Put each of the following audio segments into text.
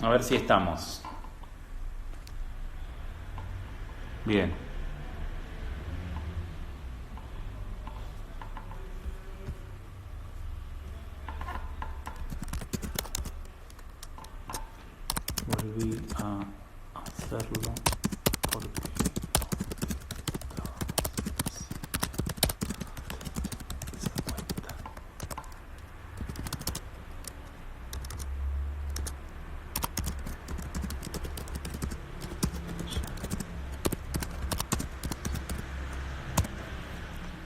A ver si estamos. Bien. Volví a hacerlo porque esa cuenta.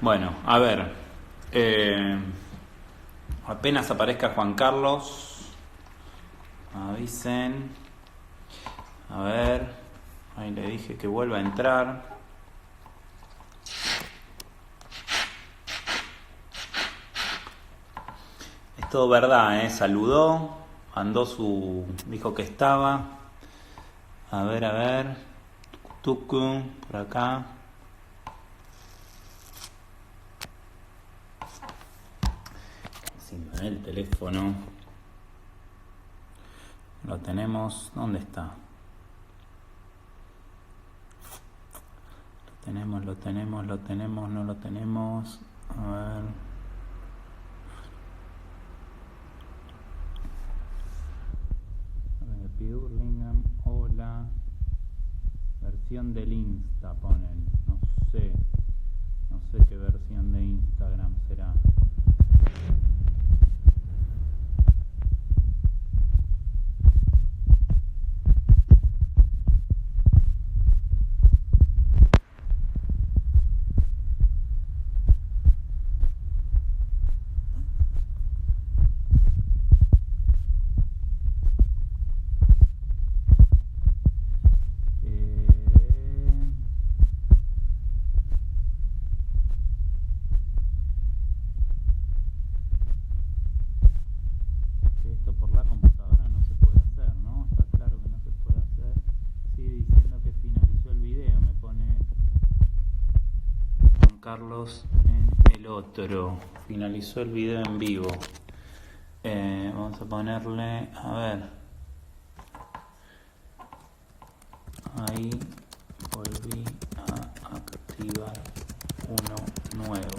Bueno, a ver. eh, Apenas aparezca Juan Carlos, avisen. A ver. Ahí le dije que vuelva a entrar. Es todo verdad, ¿eh? Saludó, mandó su... dijo que estaba. A ver, a ver. Tucu, por acá. Sin el teléfono. Lo tenemos. ¿Dónde está? Lo tenemos, no lo tenemos. A ver. Burlingame, hola. Versión del Insta ponen. No sé. No sé qué versión de Instagram será. Que esto por la computadora no se puede hacer, ¿no? Está claro que no se puede hacer. Sigue diciendo que finalizó el video, me pone Juan Carlos en el otro. Finalizó el video en vivo. Vamos a ponerle, a ver. Ahí volví a activar uno nuevo.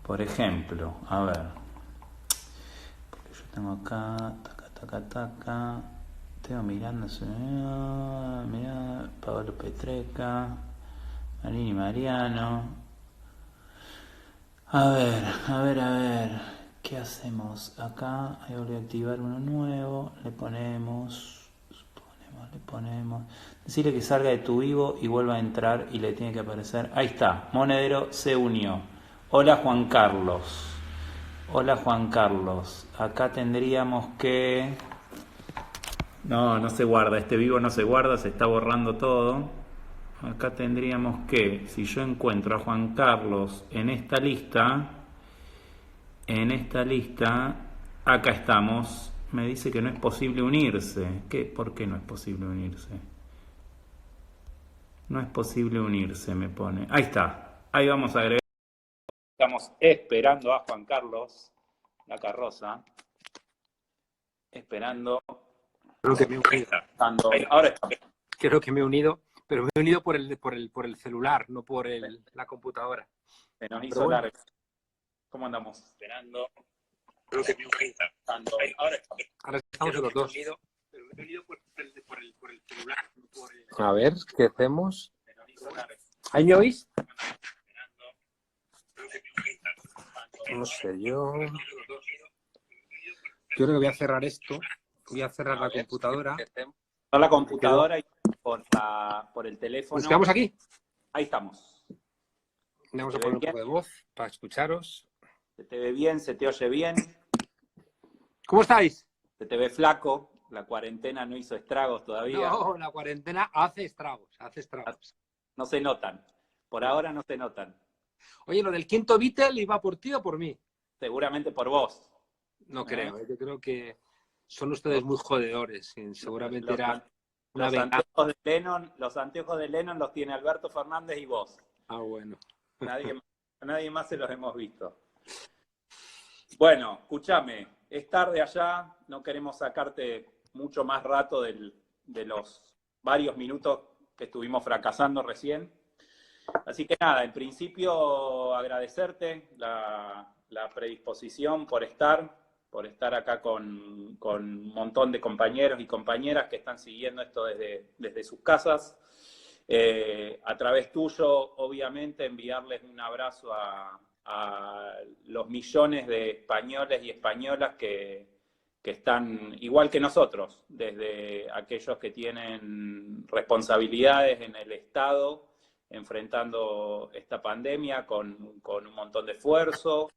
Por ejemplo, a ver, porque yo tengo acá, taca, tengo mirando, mira, Pablo Petreca, Marini Mariano. A ver, ¿qué hacemos? Acá, ahí volví a activar uno nuevo, le ponemos, decirle que salga de tu vivo y vuelva a entrar y le tiene que aparecer, ahí está, Monedero se unió. Hola Juan Carlos. Hola Juan Carlos. Acá tendríamos que... No se guarda, este vivo no se guarda, se está borrando todo. Acá tendríamos que, si yo encuentro a Juan Carlos en esta lista, acá estamos. Me dice que no es posible unirse. ¿Por qué no es posible unirse? No es posible unirse, me pone. Ahí está. Ahí vamos a agregar. Estamos esperando a Juan Carlos, la carroza. Esperando. Creo que me he unido. Ahora está. Creo que me he unido, pero me he unido por el celular, no por la computadora. Se nos hizo largo. ¿Cómo andamos? Esperando. Creo que me he unido. Ahora estamos los dos. Pero me he unido por el celular, no por el... A ver, ¿qué hacemos? ¿Ahí me oís? No sé, yo creo que voy a cerrar esto. Voy a cerrar la computadora. Por la computadora y por el teléfono. ¿Nos quedamos aquí? Ahí estamos. Vamos a poner un poco de voz para escucharos. Se te ve bien, se te oye bien. ¿Cómo estáis? Se te ve flaco. La cuarentena no hizo estragos todavía. No, la cuarentena hace estragos, No se notan. Por ahora no se notan. Oye, lo del quinto Beatle iba por ti o por mí. Seguramente por vos. No creo, yo creo que son ustedes muy jodedores. Seguramente era una los anteojos de Lennon los tiene Alberto Fernández y vos. Ah, bueno. Nadie más. A nadie más se los hemos visto. Bueno, escúchame, es tarde allá, no queremos sacarte mucho más rato de los varios minutos que estuvimos fracasando recién. Así que nada, en principio agradecerte la predisposición por estar acá con un montón de compañeros y compañeras que están siguiendo esto desde sus casas. A través tuyo, obviamente, enviarles un abrazo a los millones de españoles y españolas que están igual que nosotros, desde aquellos que tienen responsabilidades en el Estado, enfrentando esta pandemia con un montón de esfuerzo,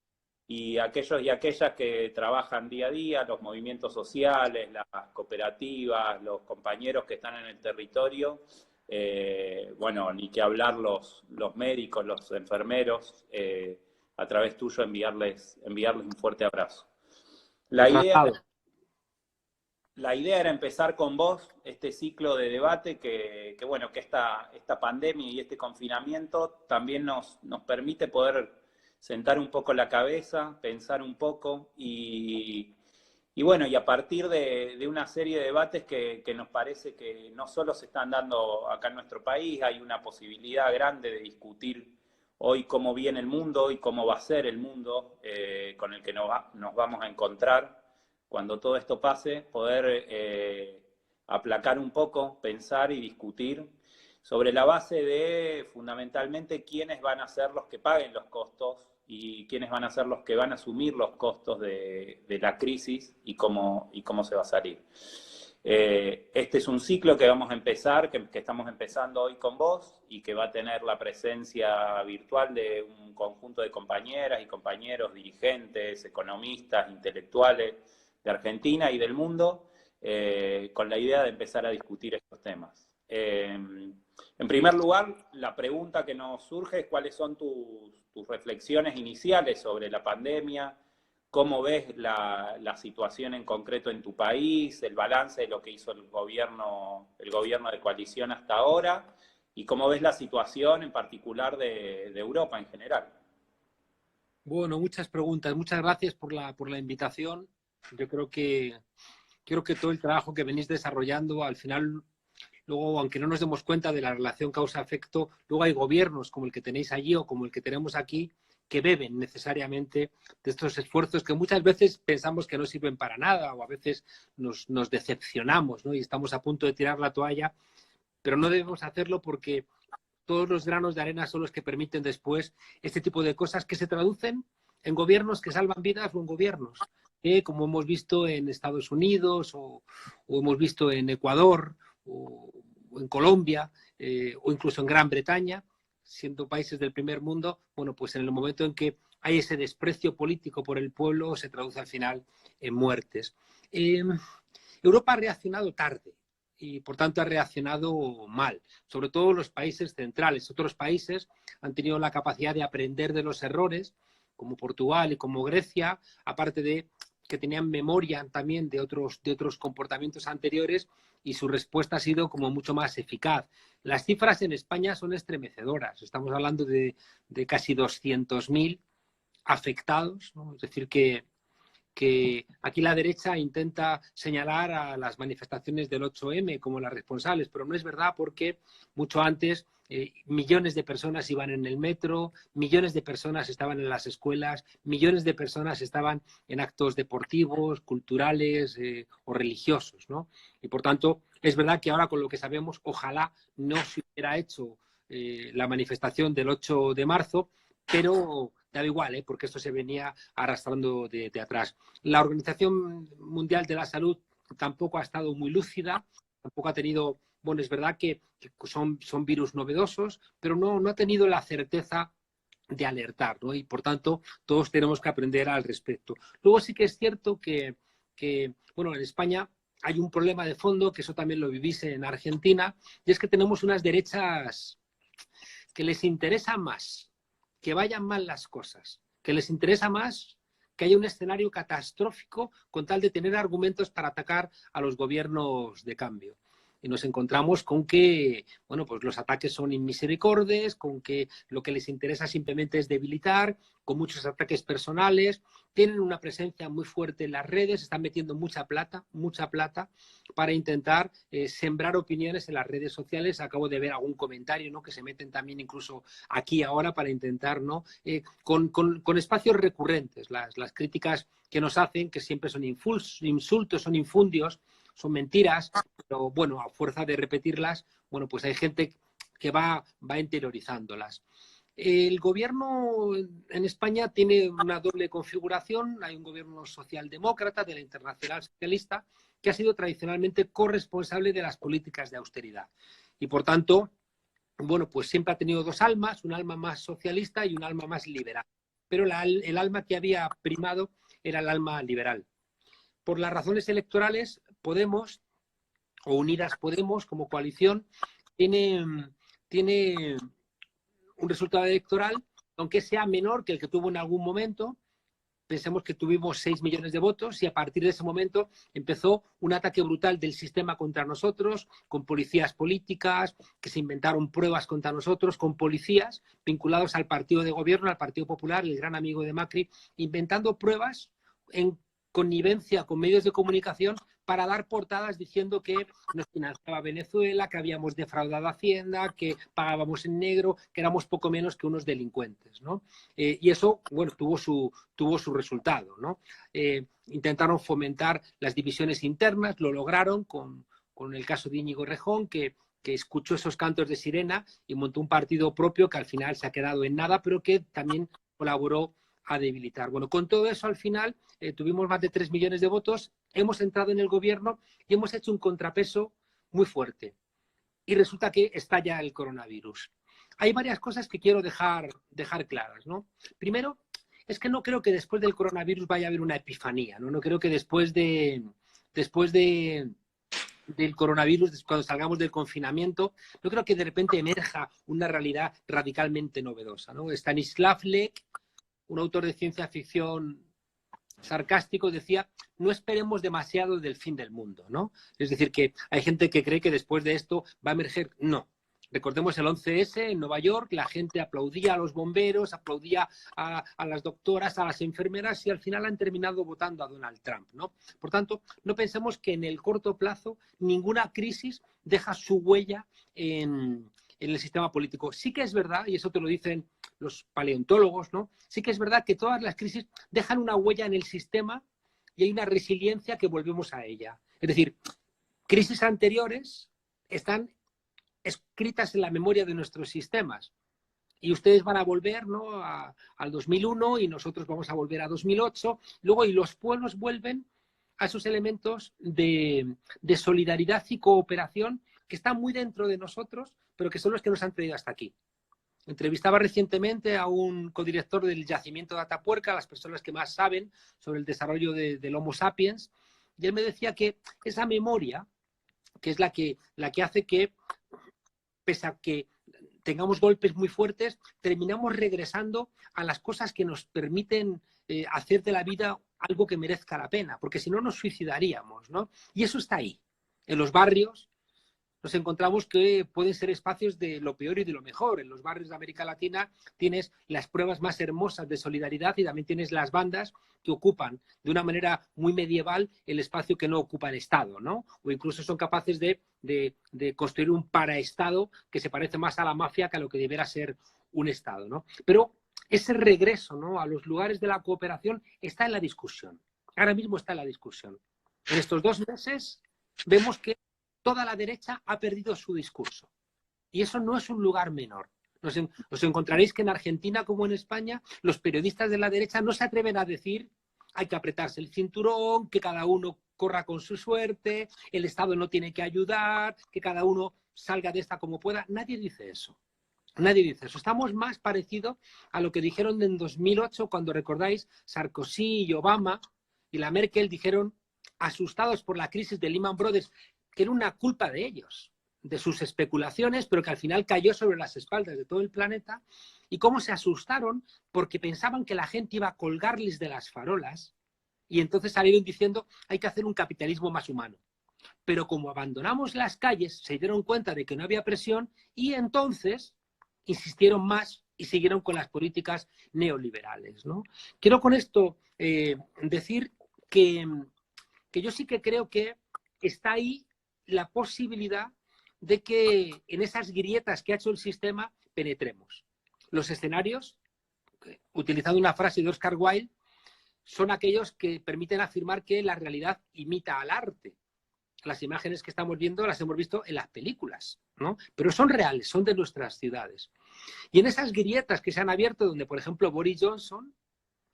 y aquellos y aquellas que trabajan día a día, los movimientos sociales, las cooperativas, los compañeros que están en el territorio, bueno, ni que hablar los médicos, los enfermeros, a través tuyo enviarles un fuerte abrazo. La idea era empezar con vos este ciclo de debate que bueno, que esta pandemia y este confinamiento también nos permite poder sentar un poco la cabeza, pensar un poco y bueno, y a partir de una serie de debates que nos parece que no solo se están dando acá en nuestro país, hay una posibilidad grande de discutir hoy cómo viene el mundo y cómo va a ser el mundo con el que nos vamos a encontrar cuando todo esto pase, poder aplacar un poco, pensar y discutir sobre la base de, fundamentalmente, quiénes van a ser los que paguen los costos y quiénes van a ser los que van a asumir los costos de la crisis y cómo se va a salir. Este es un ciclo que vamos a empezar, que estamos empezando hoy con vos y que va a tener la presencia virtual de un conjunto de compañeras y compañeros, dirigentes, economistas, intelectuales de Argentina y del mundo, con la idea de empezar a discutir estos temas. En primer lugar, la pregunta que nos surge es cuáles son tus reflexiones iniciales sobre la pandemia, cómo ves la situación en concreto en tu país, el balance de lo que hizo el gobierno de coalición hasta ahora, y cómo ves la situación en particular de Europa en general. Bueno, muchas preguntas. Muchas gracias por la invitación. Yo creo que todo el trabajo que venís desarrollando, al final, luego, aunque no nos demos cuenta de la relación causa-efecto, luego hay gobiernos como el que tenéis allí o como el que tenemos aquí que beben necesariamente de estos esfuerzos que muchas veces pensamos que no sirven para nada o a veces nos decepcionamos, ¿no? Y estamos a punto de tirar la toalla, pero no debemos hacerlo porque todos los granos de arena son los que permiten después este tipo de cosas que se traducen en gobiernos que salvan vidas o en gobiernos como hemos visto en Estados Unidos o hemos visto en Ecuador o en Colombia o incluso en Gran Bretaña, siendo países del primer mundo. Bueno, pues en el momento en que hay ese desprecio político por el pueblo, se traduce al final en muertes. Europa ha reaccionado tarde y, por tanto, ha reaccionado mal, sobre todo los países centrales. Otros países han tenido la capacidad de aprender de los errores, como Portugal y como Grecia, aparte de que tenían memoria también de otros comportamientos anteriores, y su respuesta ha sido como mucho más eficaz. Las cifras en España son estremecedoras. Estamos hablando de casi 200.000 afectados, ¿no? Es decir, que aquí la derecha intenta señalar a las manifestaciones del 8M como las responsables, pero no es verdad, porque mucho antes millones de personas iban en el metro, millones de personas estaban en las escuelas, millones de personas estaban en actos deportivos, culturales o religiosos, ¿no? Y por tanto, es verdad que ahora, con lo que sabemos, ojalá no se hubiera hecho la manifestación del 8 de marzo, pero da igual, porque esto se venía arrastrando de atrás. La Organización Mundial de la Salud tampoco ha estado muy lúcida, tampoco ha tenido, bueno, es verdad que son virus novedosos, pero no ha tenido la certeza de alertar, ¿no? Y por tanto, todos tenemos que aprender al respecto. Luego sí que es cierto que bueno, en España hay un problema de fondo, que eso también lo vivís en Argentina, y es que tenemos unas derechas que les interesa más que vayan mal las cosas, que les interesa más que haya un escenario catastrófico con tal de tener argumentos para atacar a los gobiernos de cambio. Y nos encontramos con que, bueno, pues los ataques son inmisericordes, con que lo que les interesa simplemente es debilitar, con muchos ataques personales, tienen una presencia muy fuerte en las redes, están metiendo mucha plata para intentar sembrar opiniones en las redes sociales. Acabo de ver algún comentario, ¿no?, que se meten también incluso aquí ahora para intentar, ¿no?, con espacios recurrentes, las críticas que nos hacen, que siempre son insultos, son infundios, son mentiras, pero bueno, a fuerza de repetirlas, bueno, pues hay gente que va interiorizándolas. El gobierno en España tiene una doble configuración. Hay un gobierno socialdemócrata de la Internacional Socialista que ha sido tradicionalmente corresponsable de las políticas de austeridad. Y por tanto, bueno, pues siempre ha tenido dos almas, un alma más socialista y un alma más liberal. Pero el alma que había primado era el alma liberal. Por las razones electorales, Podemos, o Unidas Podemos, como coalición, tiene un resultado electoral, aunque sea menor que el que tuvo en algún momento. Pensemos que tuvimos 6 millones de votos y a partir de ese momento empezó un ataque brutal del sistema contra nosotros, con policías políticas que se inventaron pruebas contra nosotros, con policías vinculados al partido de gobierno, al Partido Popular, el gran amigo de Macri, inventando pruebas en connivencia con medios de comunicación para dar portadas diciendo que nos financiaba Venezuela, que habíamos defraudado a Hacienda, que pagábamos en negro, que éramos poco menos que unos delincuentes, ¿no? Y eso, bueno, tuvo su resultado, ¿no? Intentaron fomentar las divisiones internas, lo lograron con el caso de Íñigo Errejón, que escuchó esos cantos de sirena y montó un partido propio que al final se ha quedado en nada, pero que también colaboró a debilitar. Bueno, con todo eso al final tuvimos más de 3 millones de votos, hemos entrado en el gobierno y hemos hecho un contrapeso muy fuerte. Y resulta que estalla el coronavirus. Hay varias cosas que quiero dejar claras, ¿no? Primero, es que no creo que después del coronavirus vaya a haber una epifanía, ¿no? No creo que después del coronavirus, cuando salgamos del confinamiento, no creo que de repente emerja una realidad radicalmente novedosa, ¿no? Stanislav Lek, un autor de ciencia ficción sarcástico, decía: no esperemos demasiado del fin del mundo, ¿no? Es decir, que hay gente que cree que después de esto va a emerger. No. Recordemos el 11S en Nueva York, la gente aplaudía a los bomberos, aplaudía a las doctoras, a las enfermeras, y al final han terminado votando a Donald Trump, ¿no? Por tanto, no pensemos que en el corto plazo ninguna crisis deja su huella en el sistema político. Sí que es verdad, y eso te lo dicen los paleontólogos, ¿no? Sí que es verdad que todas las crisis dejan una huella en el sistema y hay una resiliencia que volvemos a ella. Es decir, crisis anteriores están escritas en la memoria de nuestros sistemas y ustedes van a volver, ¿no?, al 2001 y nosotros vamos a volver a 2008. Luego, y los pueblos vuelven a esos elementos de solidaridad y cooperación que están muy dentro de nosotros, pero que son los que nos han traído hasta aquí. Entrevistaba recientemente a un codirector del yacimiento de Atapuerca, las personas que más saben sobre el desarrollo del Homo sapiens, y él me decía que esa memoria, que es la que hace que, pese a que tengamos golpes muy fuertes, terminamos regresando a las cosas que nos permiten hacer de la vida algo que merezca la pena, porque si no nos suicidaríamos, ¿no? Y eso está ahí, en los barrios. Nos encontramos que pueden ser espacios de lo peor y de lo mejor. En los barrios de América Latina tienes las pruebas más hermosas de solidaridad y también tienes las bandas que ocupan de una manera muy medieval el espacio que no ocupa el Estado, ¿no? O incluso son capaces de construir un paraestado que se parece más a la mafia que a lo que debiera ser un Estado, ¿no? Pero ese regreso, ¿no?, a los lugares de la cooperación está en la discusión. Ahora mismo está en la discusión. En estos 2 meses vemos que toda la derecha ha perdido su discurso. Y eso no es un lugar menor. Os encontraréis que en Argentina, como en España, los periodistas de la derecha no se atreven a decir: hay que apretarse el cinturón, que cada uno corra con su suerte, el Estado no tiene que ayudar, que cada uno salga de esta como pueda. Nadie dice eso. Nadie dice eso. Estamos más parecidos a lo que dijeron en 2008, cuando, recordáis, Sarkozy y Obama y la Merkel dijeron, asustados por la crisis de Lehman Brothers, que era una culpa de ellos, de sus especulaciones, pero que al final cayó sobre las espaldas de todo el planeta, y cómo se asustaron porque pensaban que la gente iba a colgarles de las farolas, y entonces salieron diciendo: hay que hacer un capitalismo más humano. pero como abandonamos las calles, se dieron cuenta de que no había presión y entonces insistieron más y siguieron con las políticas neoliberales, ¿no? Quiero con esto decir que yo sí que creo que está ahí la posibilidad de que en esas grietas que ha hecho el sistema penetremos. Los escenarios, utilizando una frase de Oscar Wilde, son aquellos que permiten afirmar que la realidad imita al arte. Las imágenes que estamos viendo las hemos visto en las películas, ¿no? Pero son reales, son de nuestras ciudades. Y en esas grietas que se han abierto, donde, por ejemplo, Boris Johnson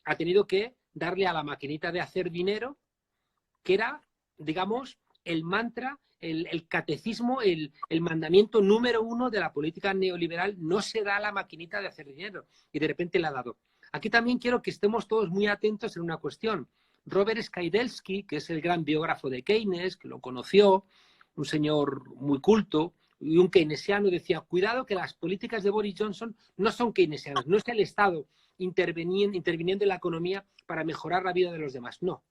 ha tenido que darle a la maquinita de hacer dinero, que era, digamos, el mantra, el catecismo, el mandamiento número 1 de la política neoliberal: no se da a la maquinita de hacer dinero. Y de repente le ha dado. Aquí también quiero que estemos todos muy atentos en una cuestión. Robert Skidelsky, que es el gran biógrafo de Keynes, que lo conoció, un señor muy culto y un keynesiano, decía: cuidado que las políticas de Boris Johnson no son keynesianas, no es el Estado interviniendo en la economía para mejorar la vida de los demás, no,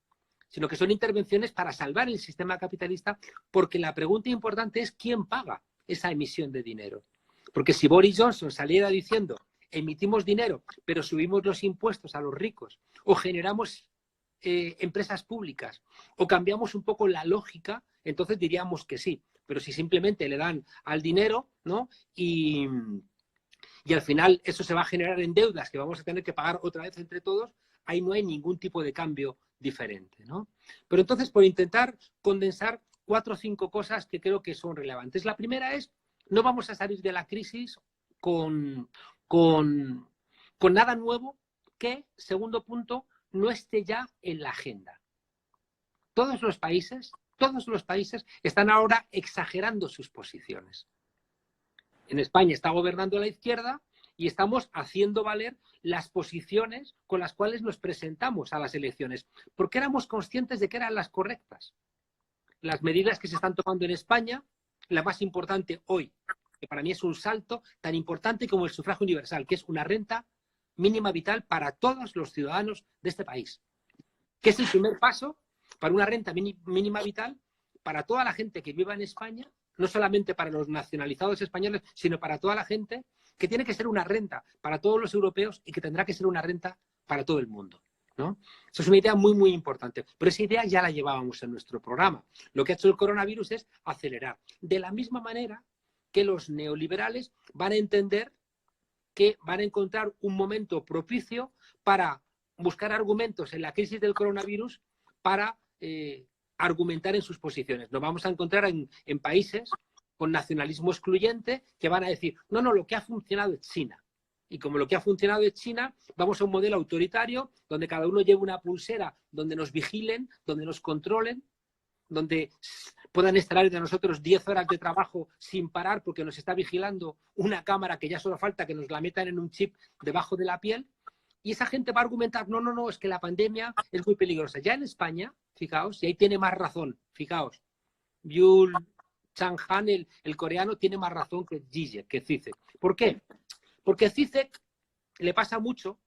sino que son intervenciones para salvar el sistema capitalista, porque la pregunta importante es quién paga esa emisión de dinero. Porque si Boris Johnson saliera diciendo: emitimos dinero, pero subimos los impuestos a los ricos, o generamos empresas públicas, o cambiamos un poco la lógica, entonces diríamos que sí. Pero si simplemente le dan al dinero, ¿no? Y al final eso se va a generar en deudas que vamos a tener que pagar otra vez entre todos, ahí no hay ningún tipo de cambio diferente, ¿no? Pero entonces, por intentar condensar 4 o 5 cosas que creo que son relevantes. La primera es: no vamos a salir de la crisis con nada nuevo que, segundo punto, no esté ya en la agenda. Todos los países están ahora exagerando sus posiciones. En España está gobernando la izquierda y estamos haciendo valer las posiciones con las cuales nos presentamos a las elecciones, porque éramos conscientes de que eran las correctas. Las medidas que se están tomando en España, la más importante hoy, que para mí es un salto tan importante como el sufragio universal, que es una renta mínima vital para todos los ciudadanos de este país, que es el primer paso para una renta mínima vital para toda la gente que viva en España, no solamente para los nacionalizados españoles, sino para toda la gente, que tiene que ser una renta para todos los europeos y que tendrá que ser una renta para todo el mundo, ¿no? Eso es una idea muy, muy importante. Pero esa idea ya la llevábamos en nuestro programa. Lo que ha hecho el coronavirus es acelerar. De la misma manera que los neoliberales van a entender que van a encontrar un momento propicio para buscar argumentos en la crisis del coronavirus para argumentar en sus posiciones. Nos vamos a encontrar en países con nacionalismo excluyente que van a decir: no, lo que ha funcionado es China. Y como lo que ha funcionado es China, vamos a un modelo autoritario donde cada uno lleve una pulsera, donde nos vigilen, donde nos controlen, donde puedan extraer de nosotros 10 horas de trabajo sin parar porque nos está vigilando una cámara que ya solo falta que nos la metan en un chip debajo de la piel. Y esa gente va a argumentar: no, es que la pandemia es muy peligrosa. Ya en España, fijaos, y ahí tiene más razón, fijaos, Byul Chang-han, el coreano, tiene más razón que Zizek, que Zizek. ¿Por qué? Porque Zizek le pasa mucho.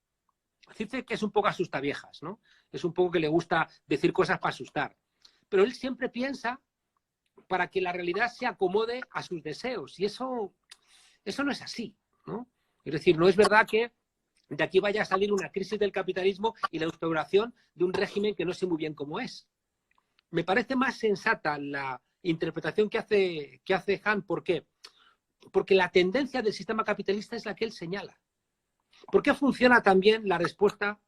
Zizek es un poco asustaviejas, ¿no? Es un poco que le gusta decir cosas para asustar. Pero él siempre piensa para que la realidad se acomode a sus deseos. Y eso no es así, ¿no? Es decir, no es verdad que de aquí vaya a salir una crisis del capitalismo y la instauración de un régimen que no sé muy bien cómo es. Me parece más sensata la interpretación que hace Han. ¿Por qué? Porque la tendencia del sistema capitalista es la que él señala. ¿Por qué funciona también la respuesta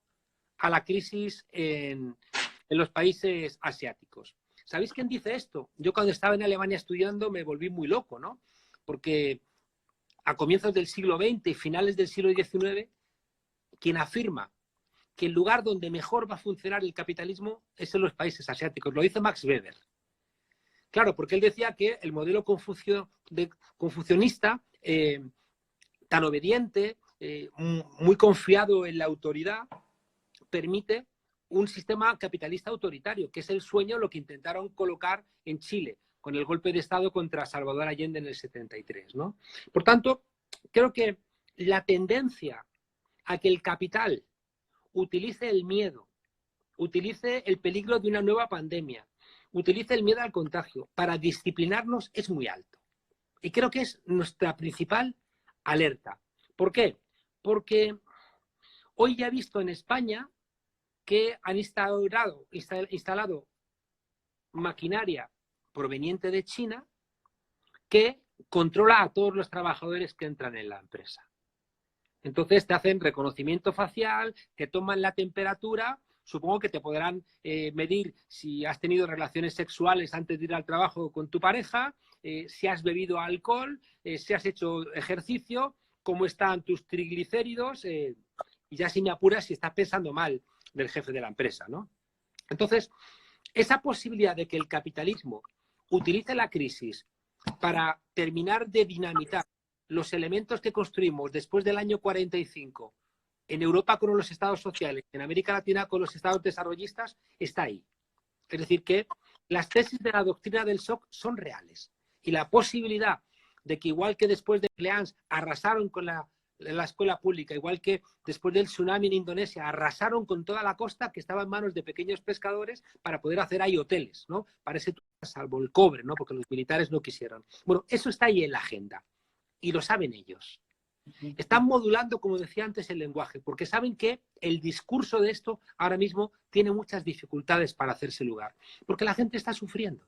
a la crisis en los países asiáticos? ¿Sabéis quién dice esto? Yo cuando estaba en Alemania estudiando me volví muy loco, ¿no? Porque a comienzos del siglo XX y finales del siglo XIX, quien afirma que el lugar donde mejor va a funcionar el capitalismo es en los países asiáticos. Lo dice Max Weber. Claro, porque él decía que el modelo confucionista, tan obediente, muy confiado en la autoridad, permite un sistema capitalista autoritario, que es el sueño, lo que intentaron colocar en Chile con el golpe de Estado contra Salvador Allende en el 73, ¿no? Por tanto, creo que la tendencia a que el capital utilice el miedo, utilice el peligro de una nueva pandemia, utiliza el miedo al contagio para disciplinarnos es muy alto. Y creo que es nuestra principal alerta. ¿Por qué? Porque hoy ya he visto en España que han instalado maquinaria proveniente de China que controla a todos los trabajadores que entran en la empresa. Entonces te hacen reconocimiento facial, te toman la temperatura, supongo que te podrán medir si has tenido relaciones sexuales antes de ir al trabajo con tu pareja, si has bebido alcohol, si has hecho ejercicio, cómo están tus triglicéridos, y ya si me apuras si estás pensando mal del jefe de la empresa, ¿no? Entonces, esa posibilidad de que el capitalismo utilice la crisis para terminar de dinamitar los elementos que construimos después del año 45 en Europa con los estados sociales, en América Latina con los estados desarrollistas, está ahí. Es decir, que las tesis de la doctrina del shock son reales. Y la posibilidad de que igual que después de Orleans arrasaron con la escuela pública, igual que después del tsunami en Indonesia, arrasaron con toda la costa que estaba en manos de pequeños pescadores para poder hacer ahí hoteles, ¿no? Para ese salvo el cobre, ¿no? Porque los militares no quisieron. Bueno, eso está ahí en la agenda y lo saben ellos. Están modulando, como decía antes, el lenguaje, porque saben que el discurso de esto ahora mismo tiene muchas dificultades para hacerse lugar, porque la gente está sufriendo.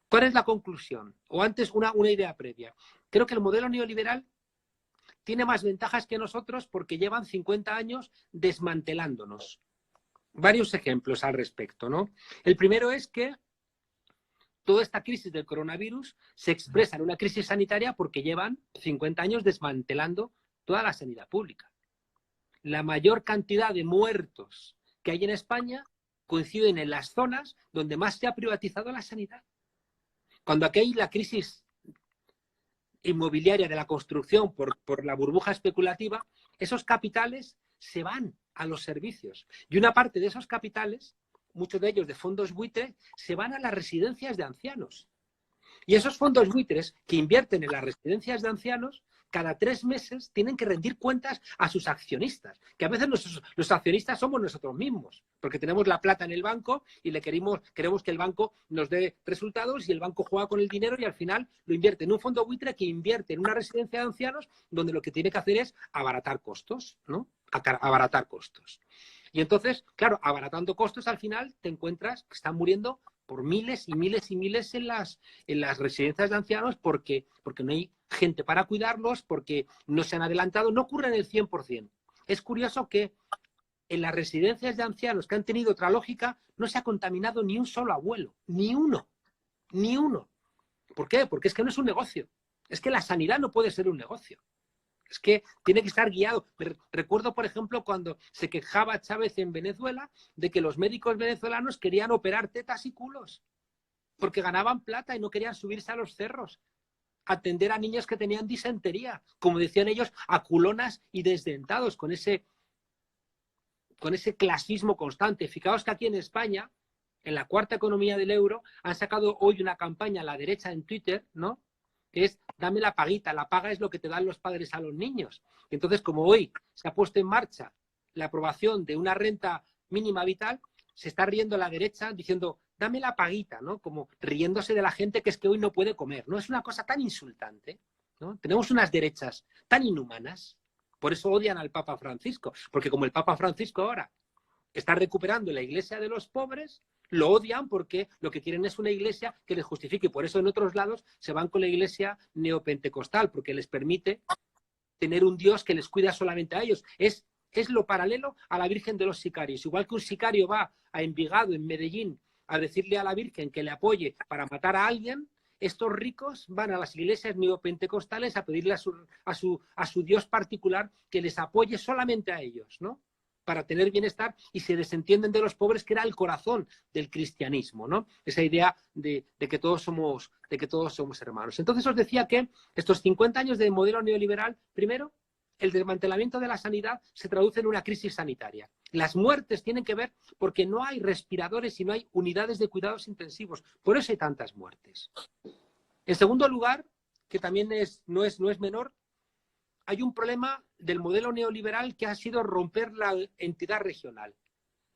¿Cuál es la conclusión? O antes una idea previa. Creo que el modelo neoliberal tiene más ventajas que nosotros porque llevan 50 años desmantelándonos. Varios ejemplos al respecto, ¿no? El primero es que toda esta crisis del coronavirus se expresa en una crisis sanitaria porque llevan 50 años desmantelando toda la sanidad pública. La mayor cantidad de muertos que hay en España coinciden en las zonas donde más se ha privatizado la sanidad. Cuando aquí hay la crisis inmobiliaria de la construcción por la burbuja especulativa, esos capitales se van a los servicios. Y una parte de esos capitales, muchos de ellos de fondos buitre, se van a las residencias de ancianos. Y esos fondos buitres que invierten en las residencias de ancianos, cada 3 meses tienen que rendir cuentas a sus accionistas, que a veces los accionistas somos nosotros mismos, porque tenemos la plata en el banco y queremos que el banco nos dé resultados y el banco juega con el dinero y al final lo invierte en un fondo buitre que invierte en una residencia de ancianos donde lo que tiene que hacer es abaratar costos, ¿no? Abaratar costos. Y entonces, claro, abaratando costos al final te encuentras que están muriendo por miles y miles y miles en las residencias de ancianos porque no hay gente para cuidarlos, porque no se han adelantado. No ocurre en el 100%. Es curioso que en las residencias de ancianos que han tenido otra lógica no se ha contaminado ni un solo abuelo, ni uno, ni uno. ¿Por qué? Porque es que no es un negocio. Es que la sanidad no puede ser un negocio. Es que tiene que estar guiado. Recuerdo, por ejemplo, cuando se quejaba Chávez en Venezuela de que los médicos venezolanos querían operar tetas y culos porque ganaban plata y no querían subirse a los cerros, atender a niños que tenían disentería, como decían ellos, a culonas y desdentados, con ese clasismo constante. Fijaos que aquí en España, en la cuarta economía del euro, han sacado hoy una campaña a la derecha en Twitter, ¿no? Que es dame la paguita, la paga es lo que te dan los padres a los niños. Entonces, como hoy se ha puesto en marcha la aprobación de una renta mínima vital, se está riendo la derecha diciendo dame la paguita, ¿no? Como riéndose de la gente que es que hoy no puede comer, ¿no? Es una cosa tan insultante, ¿no? Tenemos unas derechas tan inhumanas, por eso odian al Papa Francisco, porque como el Papa Francisco ahora está recuperando la iglesia de los pobres, lo odian porque lo que quieren es una iglesia que les justifique. Y por eso en otros lados se van con la iglesia neopentecostal, porque les permite tener un Dios que les cuida solamente a ellos. Es lo paralelo a la Virgen de los Sicarios. Igual que un sicario va a Envigado, en Medellín, a decirle a la Virgen que le apoye para matar a alguien, estos ricos van a las iglesias neopentecostales a pedirle a su Dios particular que les apoye solamente a ellos, ¿no? Para tener bienestar y se desentienden de los pobres, que era el corazón del cristianismo, ¿no? Esa idea de que todos somos hermanos. Entonces os decía que estos 50 años de modelo neoliberal, primero, el desmantelamiento de la sanidad se traduce en una crisis sanitaria. Las muertes tienen que ver porque no hay respiradores y no hay unidades de cuidados intensivos. Por eso hay tantas muertes. En segundo lugar, que también no es menor, hay un problema del modelo neoliberal que ha sido romper la entidad regional.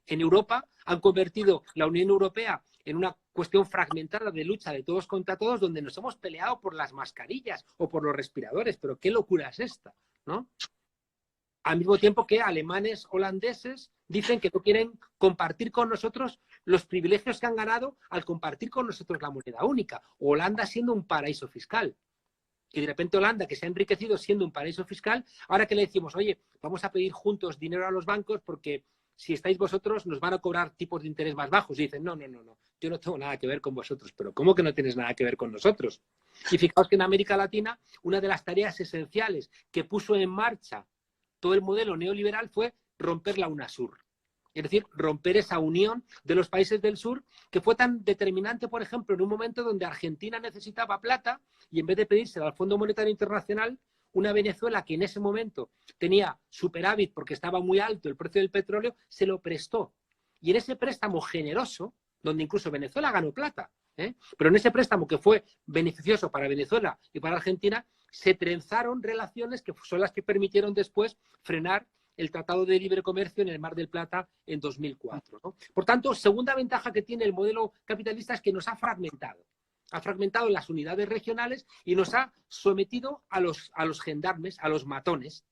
En Europa han convertido la Unión Europea en una cuestión fragmentada de lucha de todos contra todos, donde nos hemos peleado por las mascarillas o por los respiradores. Pero qué locura es esta, ¿no? Al mismo tiempo que alemanes, holandeses dicen que no quieren compartir con nosotros los privilegios que han ganado al compartir con nosotros la moneda única. Holanda siendo un paraíso fiscal. Y de repente Holanda, que se ha enriquecido siendo un paraíso fiscal, ahora que le decimos, oye, vamos a pedir juntos dinero a los bancos porque si estáis vosotros nos van a cobrar tipos de interés más bajos. Y dicen, no, yo no tengo nada que ver con vosotros. Pero ¿cómo que no tienes nada que ver con nosotros? Y fijaos que en América Latina una de las tareas esenciales que puso en marcha todo el modelo neoliberal fue romper la UNASUR. Es decir, romper esa unión de los países del sur que fue tan determinante, por ejemplo, en un momento donde Argentina necesitaba plata y en vez de pedírsela al Fondo Monetario Internacional, una Venezuela que en ese momento tenía superávit porque estaba muy alto el precio del petróleo, se lo prestó. Y en ese préstamo generoso, donde incluso Venezuela ganó plata, pero en ese préstamo que fue beneficioso para Venezuela y para Argentina, se trenzaron relaciones que son las que permitieron después frenar el Tratado de Libre Comercio en el Mar del Plata en 2004, ¿no? Por tanto, segunda ventaja que tiene el modelo capitalista es que nos ha fragmentado. Ha fragmentado las unidades regionales y nos ha sometido a los gendarmes, a los matones.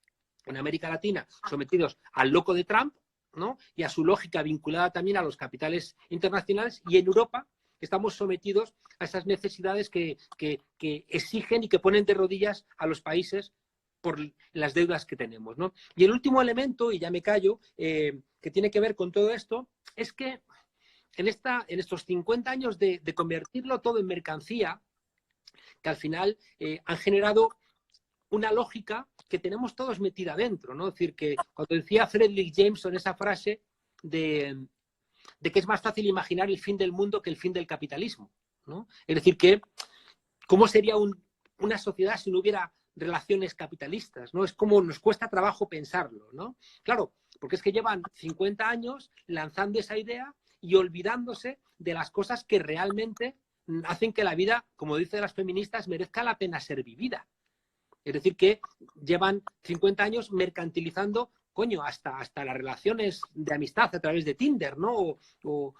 En América Latina, sometidos al loco de Trump, ¿no? Y a su lógica vinculada también a los capitales internacionales. Y en Europa estamos sometidos a esas necesidades que exigen y que ponen de rodillas a los países por las deudas que tenemos, ¿no? Y el último elemento, y ya me callo, que tiene que ver con todo esto, es que en estos 50 años de convertirlo todo en mercancía, que al final han generado una lógica que tenemos todos metida dentro, ¿no? Es decir, que cuando decía Frederick Jameson esa frase de que es más fácil imaginar el fin del mundo que el fin del capitalismo, ¿no? Es decir, que ¿cómo sería una sociedad si no hubiera relaciones capitalistas, ¿no? Es como nos cuesta trabajo pensarlo, ¿no? Claro, porque es que llevan 50 años lanzando esa idea y olvidándose de las cosas que realmente hacen que la vida, como dicen las feministas, merezca la pena ser vivida. Es decir, que llevan 50 años mercantilizando, coño, hasta las relaciones de amistad a través de Tinder, ¿no? O,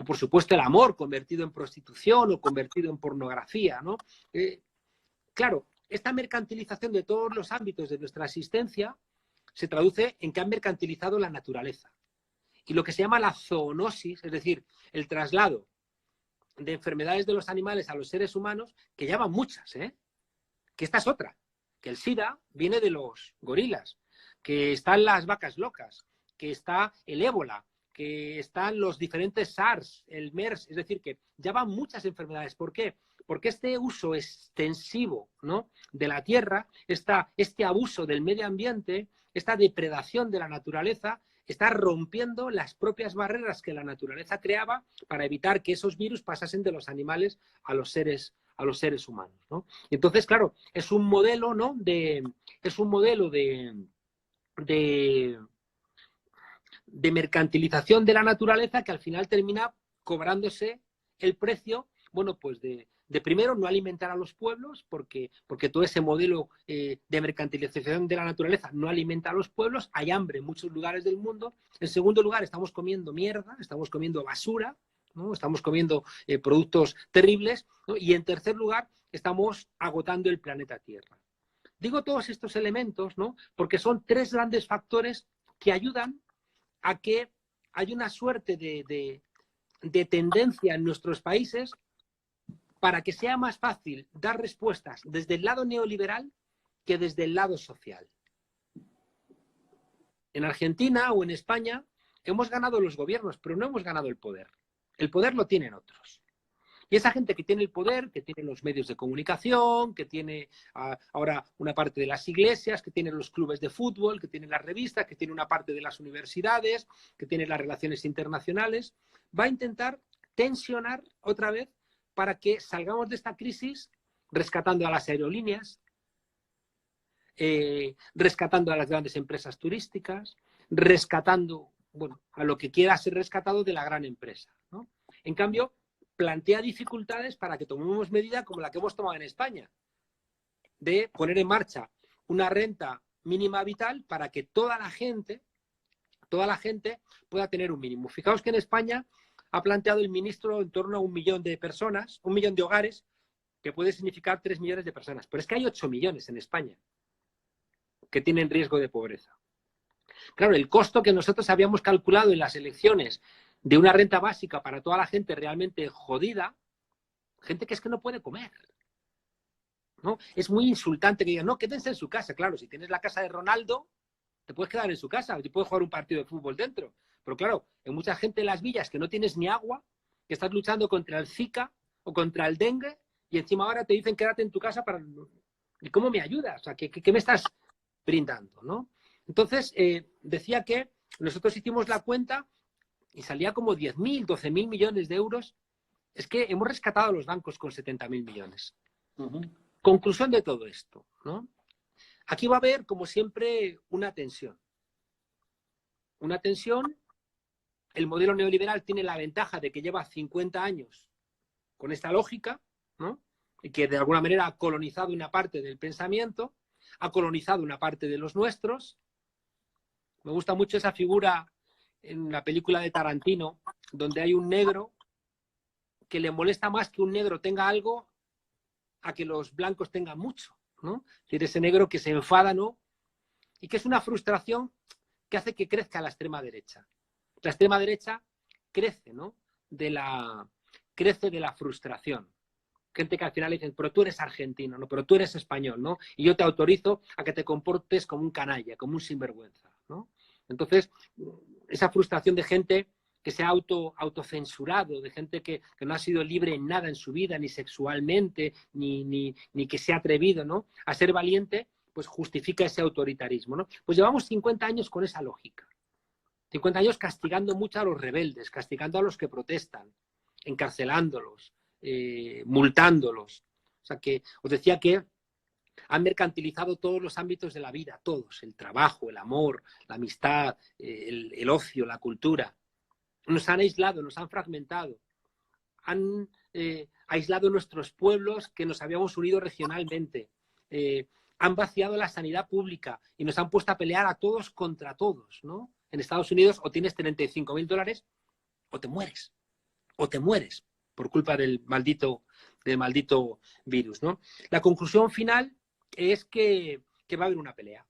por supuesto, el amor convertido en prostitución o convertido en pornografía, ¿no? Claro, esta mercantilización de todos los ámbitos de nuestra existencia se traduce en que han mercantilizado la naturaleza. Y lo que se llama la zoonosis, es decir, el traslado de enfermedades de los animales a los seres humanos, que ya van muchas, que esta es otra, que el SIDA viene de los gorilas, que están las vacas locas, que está el ébola, que están los diferentes SARS, el MERS, es decir, que ya van muchas enfermedades. ¿Por qué? Porque este uso extensivo, ¿no?, de la tierra, este abuso del medio ambiente, esta depredación de la naturaleza, está rompiendo las propias barreras que la naturaleza creaba para evitar que esos virus pasasen de los animales a los seres humanos, ¿no? Y entonces, claro, es un modelo, ¿no?, es un modelo de mercantilización de la naturaleza que al final termina cobrándose el precio, bueno, pues de primero no alimentar a los pueblos, porque todo ese modelo de mercantilización de la naturaleza no alimenta a los pueblos, hay hambre en muchos lugares del mundo. En segundo lugar, estamos comiendo mierda, estamos comiendo basura, ¿no? Estamos comiendo productos terribles, ¿no? Y en tercer lugar, estamos agotando el planeta Tierra. Digo todos estos elementos, ¿no?, porque son tres grandes factores que ayudan a que hay una suerte de tendencia en nuestros países para que sea más fácil dar respuestas desde el lado neoliberal que desde el lado social. En Argentina o en España hemos ganado los gobiernos, pero no hemos ganado el poder. El poder lo tienen otros. Y esa gente que tiene el poder, que tiene los medios de comunicación, que tiene ahora una parte de las iglesias, que tiene los clubes de fútbol, que tiene las revistas, que tiene una parte de las universidades, que tiene las relaciones internacionales, va a intentar tensionar otra vez para que salgamos de esta crisis rescatando a las aerolíneas, rescatando a las grandes empresas turísticas, rescatando, bueno, a lo que quiera ser rescatado de la gran empresa, ¿no? En cambio, plantea dificultades para que tomemos medidas como la que hemos tomado en España, de poner en marcha una renta mínima vital para que toda la gente pueda tener un mínimo. Fijaos que en España ha planteado el ministro en torno a 1 millón de personas, 1 millón de hogares, que puede significar 3 millones de personas. Pero es que hay 8 millones en España que tienen riesgo de pobreza. Claro, el costo que nosotros habíamos calculado en las elecciones de una renta básica para toda la gente realmente jodida, gente que es que no puede comer, ¿no? Es muy insultante que digan, no, quédense en su casa. Claro, si tienes la casa de Ronaldo, te puedes quedar en su casa, te puedes jugar un partido de fútbol dentro. Pero claro, hay mucha gente en las villas que no tienes ni agua, que estás luchando contra el Zika o contra el dengue, y encima ahora te dicen quédate en tu casa para... ¿Y cómo me ayudas? O sea, ¿qué me estás brindando, ¿no? Entonces, decía que nosotros hicimos la cuenta y salía como 10.000, 12.000 millones de euros. Es que hemos rescatado a los bancos con 70.000 millones. Conclusión de todo esto, ¿no? Aquí va a haber, como siempre, una tensión. Una tensión. El modelo neoliberal tiene la ventaja de que lleva 50 años con esta lógica, ¿no? Y que de alguna manera ha colonizado una parte del pensamiento, ha colonizado una parte de los nuestros. Me gusta mucho esa figura en la película de Tarantino, donde hay un negro que le molesta más que un negro tenga algo a que los blancos tengan mucho, ¿no? Es decir, ese negro que se enfada, ¿no? Y que es una frustración que hace que crezca la extrema derecha. La extrema derecha crece, ¿no? Crece de la frustración. Gente que al final dicen, pero tú eres argentino, ¿no? Pero tú eres español, ¿no? Y yo te autorizo a que te comportes como un canalla, como un sinvergüenza, ¿no? Entonces, esa frustración de gente que se ha autocensurado, de gente que no ha sido libre en nada en su vida, ni sexualmente, ni que se ha atrevido, ¿no? A ser valiente, pues justifica ese autoritarismo, ¿no? Pues llevamos 50 años con esa lógica. 50 años castigando mucho a los rebeldes, castigando a los que protestan, encarcelándolos, multándolos. O sea que os decía que han mercantilizado todos los ámbitos de la vida, todos, el trabajo, el amor, la amistad, el ocio, la cultura. Nos han aislado, nos han fragmentado, han aislado nuestros pueblos que nos habíamos unido regionalmente, han vaciado la sanidad pública y nos han puesto a pelear a todos contra todos, ¿no? En Estados Unidos o tienes $35.000 o te mueres por culpa del maldito virus, ¿no? La conclusión final es que va a haber una pelea.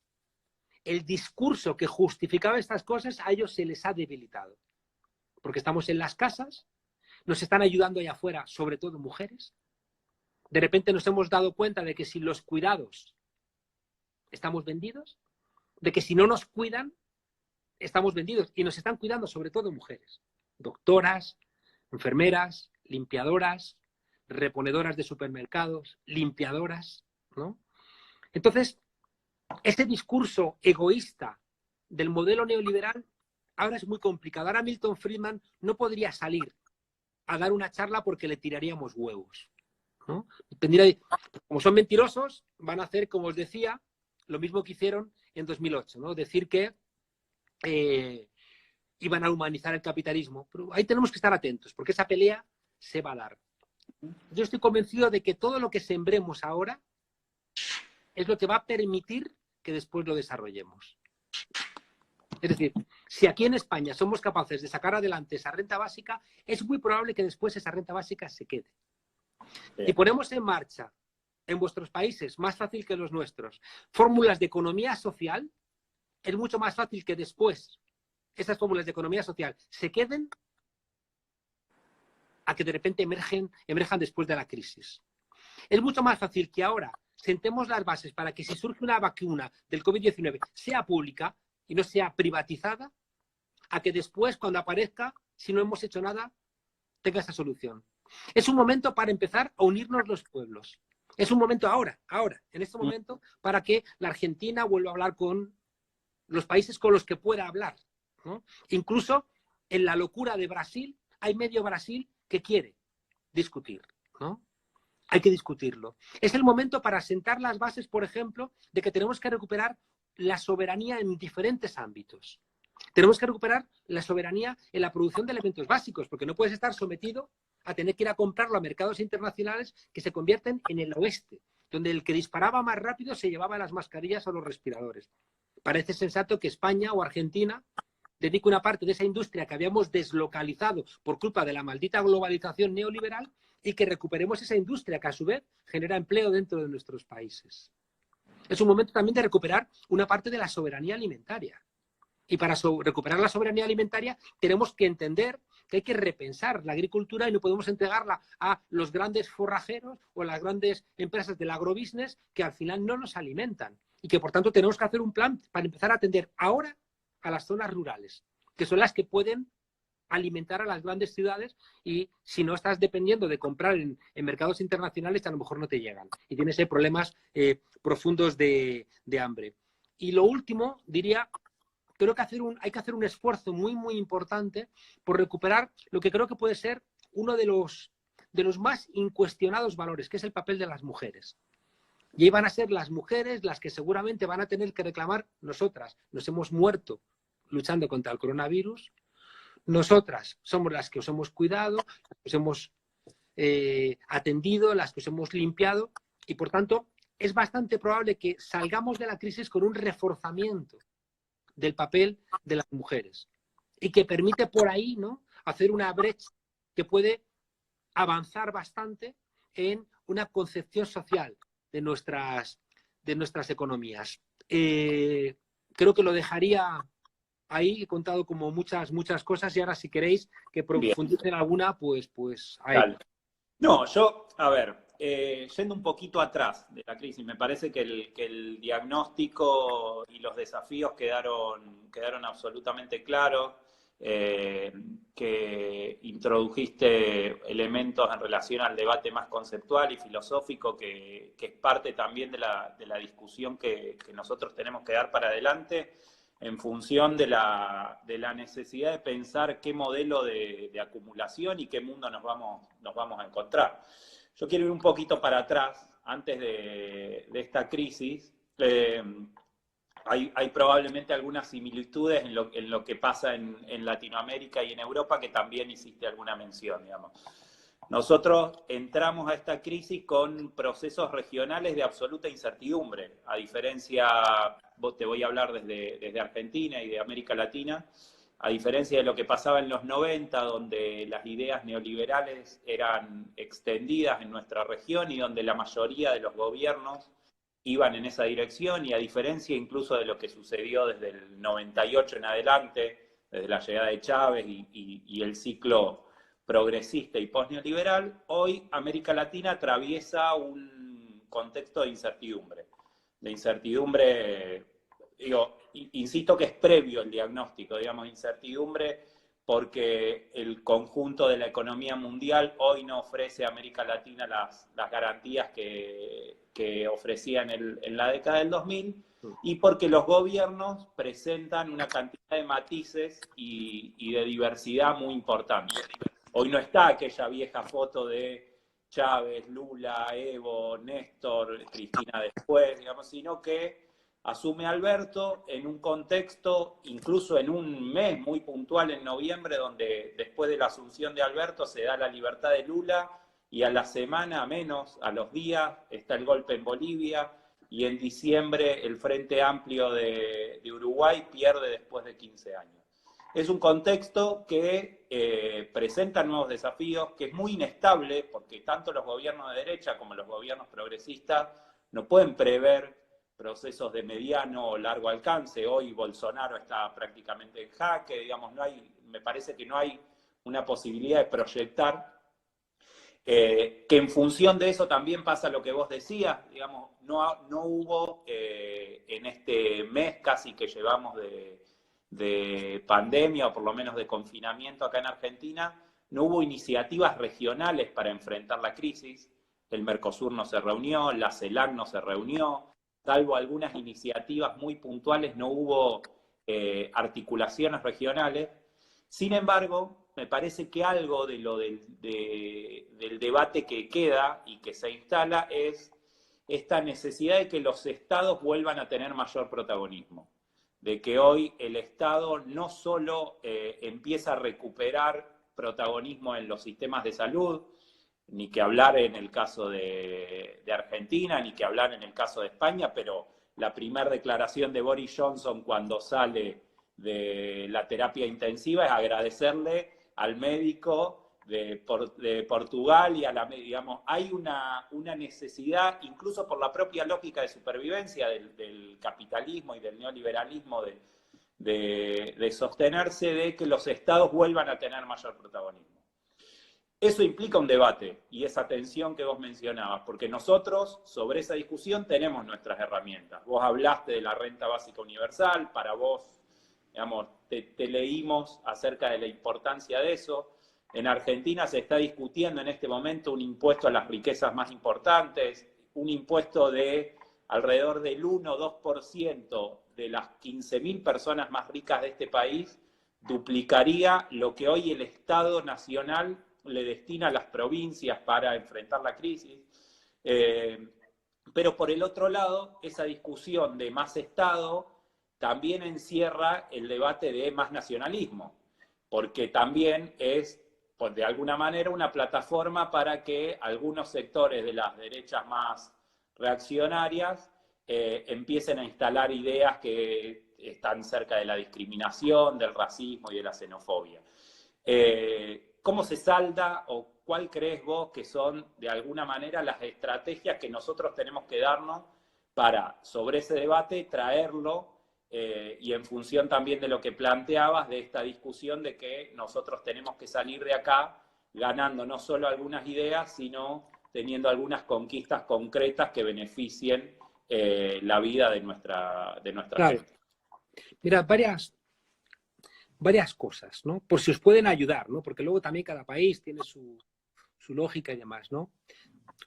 El discurso que justificaba estas cosas a ellos se les ha debilitado, porque estamos en las casas, nos están ayudando allá afuera, sobre todo mujeres. De repente nos hemos dado cuenta de que sin los cuidados estamos vendidos, de que si no nos cuidan estamos vendidos, y nos están cuidando sobre todo mujeres, doctoras, enfermeras, limpiadoras, reponedoras de supermercados, limpiadoras, ¿no? Entonces, este discurso egoísta del modelo neoliberal ahora es muy complicado. Ahora Milton Friedman no podría salir a dar una charla porque le tiraríamos huevos, ¿no? Como son mentirosos, van a hacer, como os decía, lo mismo que hicieron en 2008, ¿no? Decir que iban a humanizar el capitalismo. Pero ahí tenemos que estar atentos, porque esa pelea se va a dar. Yo estoy convencido de que todo lo que sembremos ahora es lo que va a permitir que después lo desarrollemos. Es decir, si aquí en España somos capaces de sacar adelante esa renta básica, es muy probable que después esa renta básica se quede. Y ponemos en marcha en vuestros países, más fácil que los nuestros, fórmulas de economía social, es mucho más fácil que después esas fórmulas de economía social se queden a que de repente emerjan después de la crisis. Es mucho más fácil que ahora sentemos las bases para que si surge una vacuna del COVID-19 sea pública y no sea privatizada, a que después, cuando aparezca, si no hemos hecho nada, tenga esa solución. Es un momento para empezar a unirnos los pueblos. Es un momento ahora, en este momento, para que la Argentina vuelva a hablar con los países con los que pueda hablar, ¿no? Incluso en la locura de Brasil, hay medio Brasil que quiere discutir, ¿no? Hay que discutirlo. Es el momento para sentar las bases, por ejemplo, de que tenemos que recuperar la soberanía en diferentes ámbitos. Tenemos que recuperar la soberanía en la producción de elementos básicos, porque no puedes estar sometido a tener que ir a comprarlo a mercados internacionales que se convierten en el oeste, donde el que disparaba más rápido se llevaba las mascarillas o los respiradores. Parece sensato que España o Argentina dedique una parte de esa industria que habíamos deslocalizado por culpa de la maldita globalización neoliberal y que recuperemos esa industria que a su vez genera empleo dentro de nuestros países. Es un momento también de recuperar una parte de la soberanía alimentaria. Y para recuperar la soberanía alimentaria tenemos que entender que hay que repensar la agricultura y no podemos entregarla a los grandes forrajeros o a las grandes empresas del agrobusiness que al final no nos alimentan. Y que por tanto tenemos que hacer un plan para empezar a atender ahora a las zonas rurales, que son las que pueden alimentar a las grandes ciudades, y si no estás dependiendo de comprar en mercados internacionales, a lo mejor no te llegan y tienes problemas profundos de hambre. Y lo último, diría, creo que hay que hacer un esfuerzo muy, muy importante por recuperar lo que creo que puede ser uno de los más incuestionados valores, que es el papel de las mujeres. Y ahí van a ser las mujeres las que seguramente van a tener que reclamar: nosotras nos hemos muerto luchando contra el coronavirus, nosotras somos las que os hemos cuidado, las que os hemos atendido, las que os hemos limpiado, y por tanto es bastante probable que salgamos de la crisis con un reforzamiento del papel de las mujeres y que permite por ahí, ¿no?, hacer una brecha que puede avanzar bastante en una concepción social de nuestras economías. Creo que lo dejaría ahí. He contado como muchas cosas, y ahora si queréis que profundice en alguna, pues ahí. Dale. No, yo, a ver, yendo un poquito atrás de la crisis, me parece que el diagnóstico y los desafíos quedaron absolutamente claros, que introdujiste elementos en relación al debate más conceptual y filosófico, que es parte también de la discusión que nosotros tenemos que dar para adelante, en función de la necesidad de pensar qué modelo de acumulación y qué mundo nos vamos a encontrar. Yo quiero ir un poquito para atrás, antes de esta crisis. Hay probablemente algunas similitudes en lo que pasa en Latinoamérica y en Europa, que también hiciste alguna mención, digamos. Nosotros entramos a esta crisis con procesos regionales de absoluta incertidumbre, a diferencia, te voy a hablar desde Argentina y de América Latina, a diferencia de lo que pasaba en los 90, donde las ideas neoliberales eran extendidas en nuestra región y donde la mayoría de los gobiernos iban en esa dirección, y a diferencia incluso de lo que sucedió desde el 98 en adelante, desde la llegada de Chávez y el ciclo progresista y postneoliberal, hoy América Latina atraviesa un contexto de incertidumbre, digo, insisto que es previo el diagnóstico, digamos, incertidumbre porque el conjunto de la economía mundial hoy no ofrece a América Latina las garantías que ofrecía en la década del 2000, y porque los gobiernos presentan una cantidad de matices y de diversidad muy importante. Hoy no está aquella vieja foto de Chávez, Lula, Evo, Néstor, Cristina después, digamos, sino que asume Alberto en un contexto, incluso en un mes muy puntual en noviembre, donde después de la asunción de Alberto se da la libertad de Lula, y a la semana, menos, a los días, está el golpe en Bolivia, y en diciembre el Frente Amplio de Uruguay pierde después de 15 años. Es un contexto que presenta nuevos desafíos, que es muy inestable, porque tanto los gobiernos de derecha como los gobiernos progresistas no pueden prever procesos de mediano o largo alcance. Hoy Bolsonaro está prácticamente en jaque, digamos, me parece que no hay una posibilidad de proyectar. Que en función de eso también pasa lo que vos decías, digamos, no hubo en este mes casi que llevamos de pandemia, o por lo menos de confinamiento acá en Argentina, no hubo iniciativas regionales para enfrentar la crisis. El Mercosur no se reunió, la CELAC no se reunió, salvo algunas iniciativas muy puntuales, no hubo articulaciones regionales. Sin embargo, me parece que algo del debate que queda y que se instala es esta necesidad de que los estados vuelvan a tener mayor protagonismo, de que hoy el Estado no solo empieza a recuperar protagonismo en los sistemas de salud, ni que hablar en el caso de Argentina, ni que hablar en el caso de España, pero la primera declaración de Boris Johnson cuando sale de la terapia intensiva es agradecerle al médico de Portugal y a la, digamos, hay una necesidad, incluso por la propia lógica de supervivencia del capitalismo y del neoliberalismo, de sostenerse, de que los estados vuelvan a tener mayor protagonismo. Eso implica un debate y esa tensión que vos mencionabas, porque nosotros sobre esa discusión tenemos nuestras herramientas. Vos hablaste de la renta básica universal, para vos, digamos, te leímos acerca de la importancia de eso. En Argentina se está discutiendo en este momento un impuesto a las riquezas más importantes, un impuesto de alrededor del 1 o 2% de las 15.000 personas más ricas de este país, duplicaría lo que hoy el Estado Nacional le destina a las provincias para enfrentar la crisis. Pero por el otro lado, esa discusión de más Estado también encierra el debate de más nacionalismo, porque también es, pues, de alguna manera, una plataforma para que algunos sectores de las derechas más reaccionarias empiecen a instalar ideas que están cerca de la discriminación, del racismo y de la xenofobia. ¿Cómo se salda o cuál crees vos que son, de alguna manera, las estrategias que nosotros tenemos que darnos para, sobre ese debate, traerlo y en función también de lo que planteabas, de esta discusión de que nosotros tenemos que salir de acá ganando no solo algunas ideas, sino teniendo algunas conquistas concretas que beneficien la vida de nuestra Claro. gente? Mira, varias cosas, ¿no? Por si os pueden ayudar, ¿no? Porque luego también cada país tiene su lógica y demás, ¿no?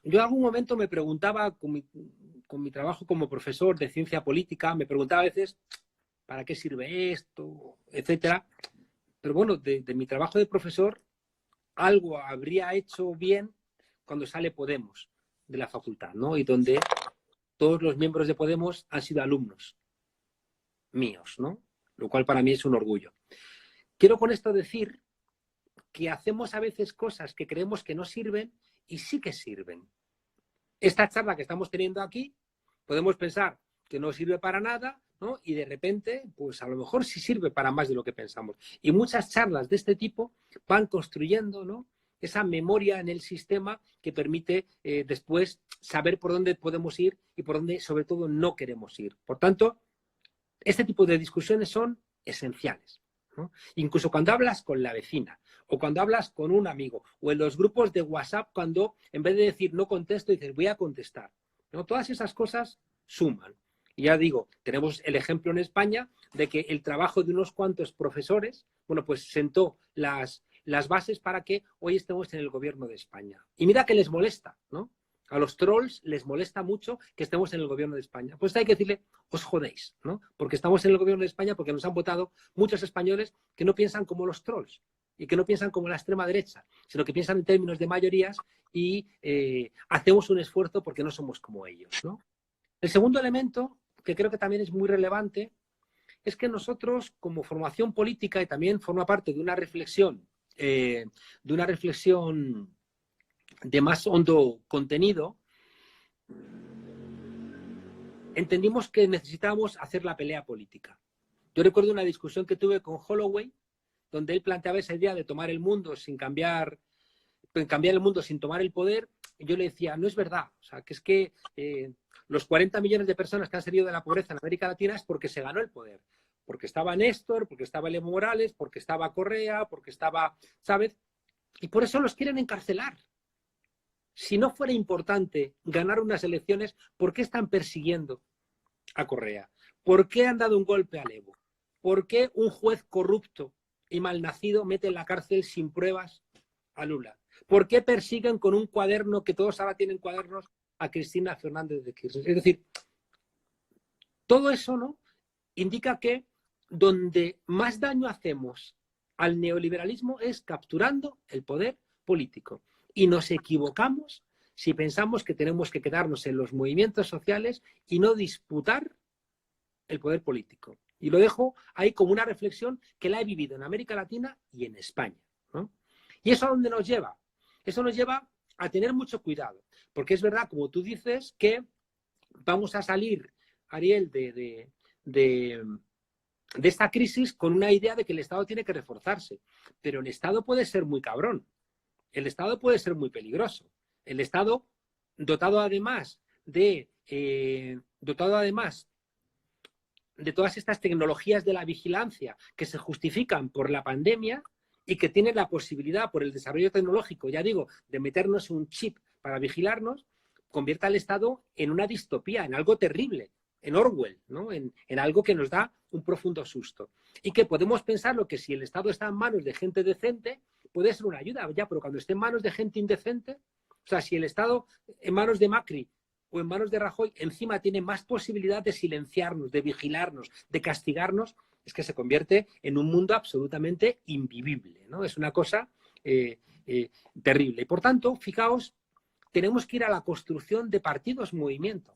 Yo en algún momento me preguntaba, con mi trabajo como profesor de ciencia política, me preguntaba a veces, ¿para qué sirve esto? Etcétera. Pero bueno, de mi trabajo de profesor, algo habría hecho bien cuando sale Podemos de la facultad, ¿no? Y donde todos los miembros de Podemos han sido alumnos míos, ¿no? Lo cual para mí es un orgullo. Quiero con esto decir que hacemos a veces cosas que creemos que no sirven y sí que sirven. Esta charla que estamos teniendo aquí, podemos pensar que no sirve para nada, ¿no? Y de repente, pues a lo mejor sí sirve para más de lo que pensamos. Y muchas charlas de este tipo van construyendo, ¿no?, esa memoria en el sistema que permite después saber por dónde podemos ir y por dónde, sobre todo, no queremos ir. Por tanto, este tipo de discusiones son esenciales, ¿no? Incluso cuando hablas con la vecina o cuando hablas con un amigo o en los grupos de WhatsApp, cuando en vez de decir no contesto, dices voy a contestar, ¿no? Todas esas cosas suman. Y ya digo, tenemos el ejemplo en España de que el trabajo de unos cuantos profesores, bueno, pues sentó las bases para que hoy estemos en el gobierno de España. Y mira que les molesta, ¿no? A los trolls les molesta mucho que estemos en el gobierno de España. Pues hay que decirle, os jodéis, ¿no? Porque estamos en el gobierno de España porque nos han votado muchos españoles que no piensan como los trolls y que no piensan como la extrema derecha, sino que piensan en términos de mayorías y hacemos un esfuerzo porque no somos como ellos, ¿no? El segundo elemento, que creo que también es muy relevante, es que nosotros, como formación política, y también forma parte de una reflexión de más hondo contenido, entendimos que necesitábamos hacer la pelea política. Yo recuerdo una discusión que tuve con Holloway, donde él planteaba esa idea de tomar el mundo sin cambiar el mundo sin tomar el poder, y yo le decía, no es verdad, o sea, que es que los 40 millones de personas que han salido de la pobreza en América Latina es porque se ganó el poder, porque estaba Néstor, porque estaba Evo Morales, porque estaba Correa, porque estaba Chávez, y por eso los quieren encarcelar. Si no fuera importante ganar unas elecciones, ¿por qué están persiguiendo a Correa? ¿Por qué han dado un golpe a Evo? ¿Por qué un juez corrupto y malnacido mete en la cárcel sin pruebas a Lula? ¿Por qué persiguen con un cuaderno, que todos ahora tienen cuadernos, a Cristina Fernández de Kirchner? Es decir, todo eso, ¿no?, indica que donde más daño hacemos al neoliberalismo es capturando el poder político. Y nos equivocamos si pensamos que tenemos que quedarnos en los movimientos sociales y no disputar el poder político. Y lo dejo ahí como una reflexión que la he vivido en América Latina y en España, ¿no? ¿Y eso a dónde nos lleva? Eso nos lleva a tener mucho cuidado, porque es verdad, como tú dices, que vamos a salir, Ariel, de de esta crisis con una idea de que el Estado tiene que reforzarse. Pero el Estado puede ser muy cabrón. El Estado puede ser muy peligroso. El Estado, dotado además de todas estas tecnologías de la vigilancia que se justifican por la pandemia y que tienen la posibilidad por el desarrollo tecnológico, ya digo, de meternos un chip para vigilarnos, convierta al Estado en una distopía, en algo terrible, en Orwell, ¿no? En algo que nos da un profundo susto. Y que podemos pensarlo que si el Estado está en manos de gente decente, puede ser una ayuda, ya, pero cuando esté en manos de gente indecente, o sea, si el Estado en manos de Macri o en manos de Rajoy encima tiene más posibilidad de silenciarnos, de vigilarnos, de castigarnos, es que se convierte en un mundo absolutamente invivible, ¿no? Es una cosa terrible. Y por tanto, fijaos, tenemos que ir a la construcción de partidos-movimiento,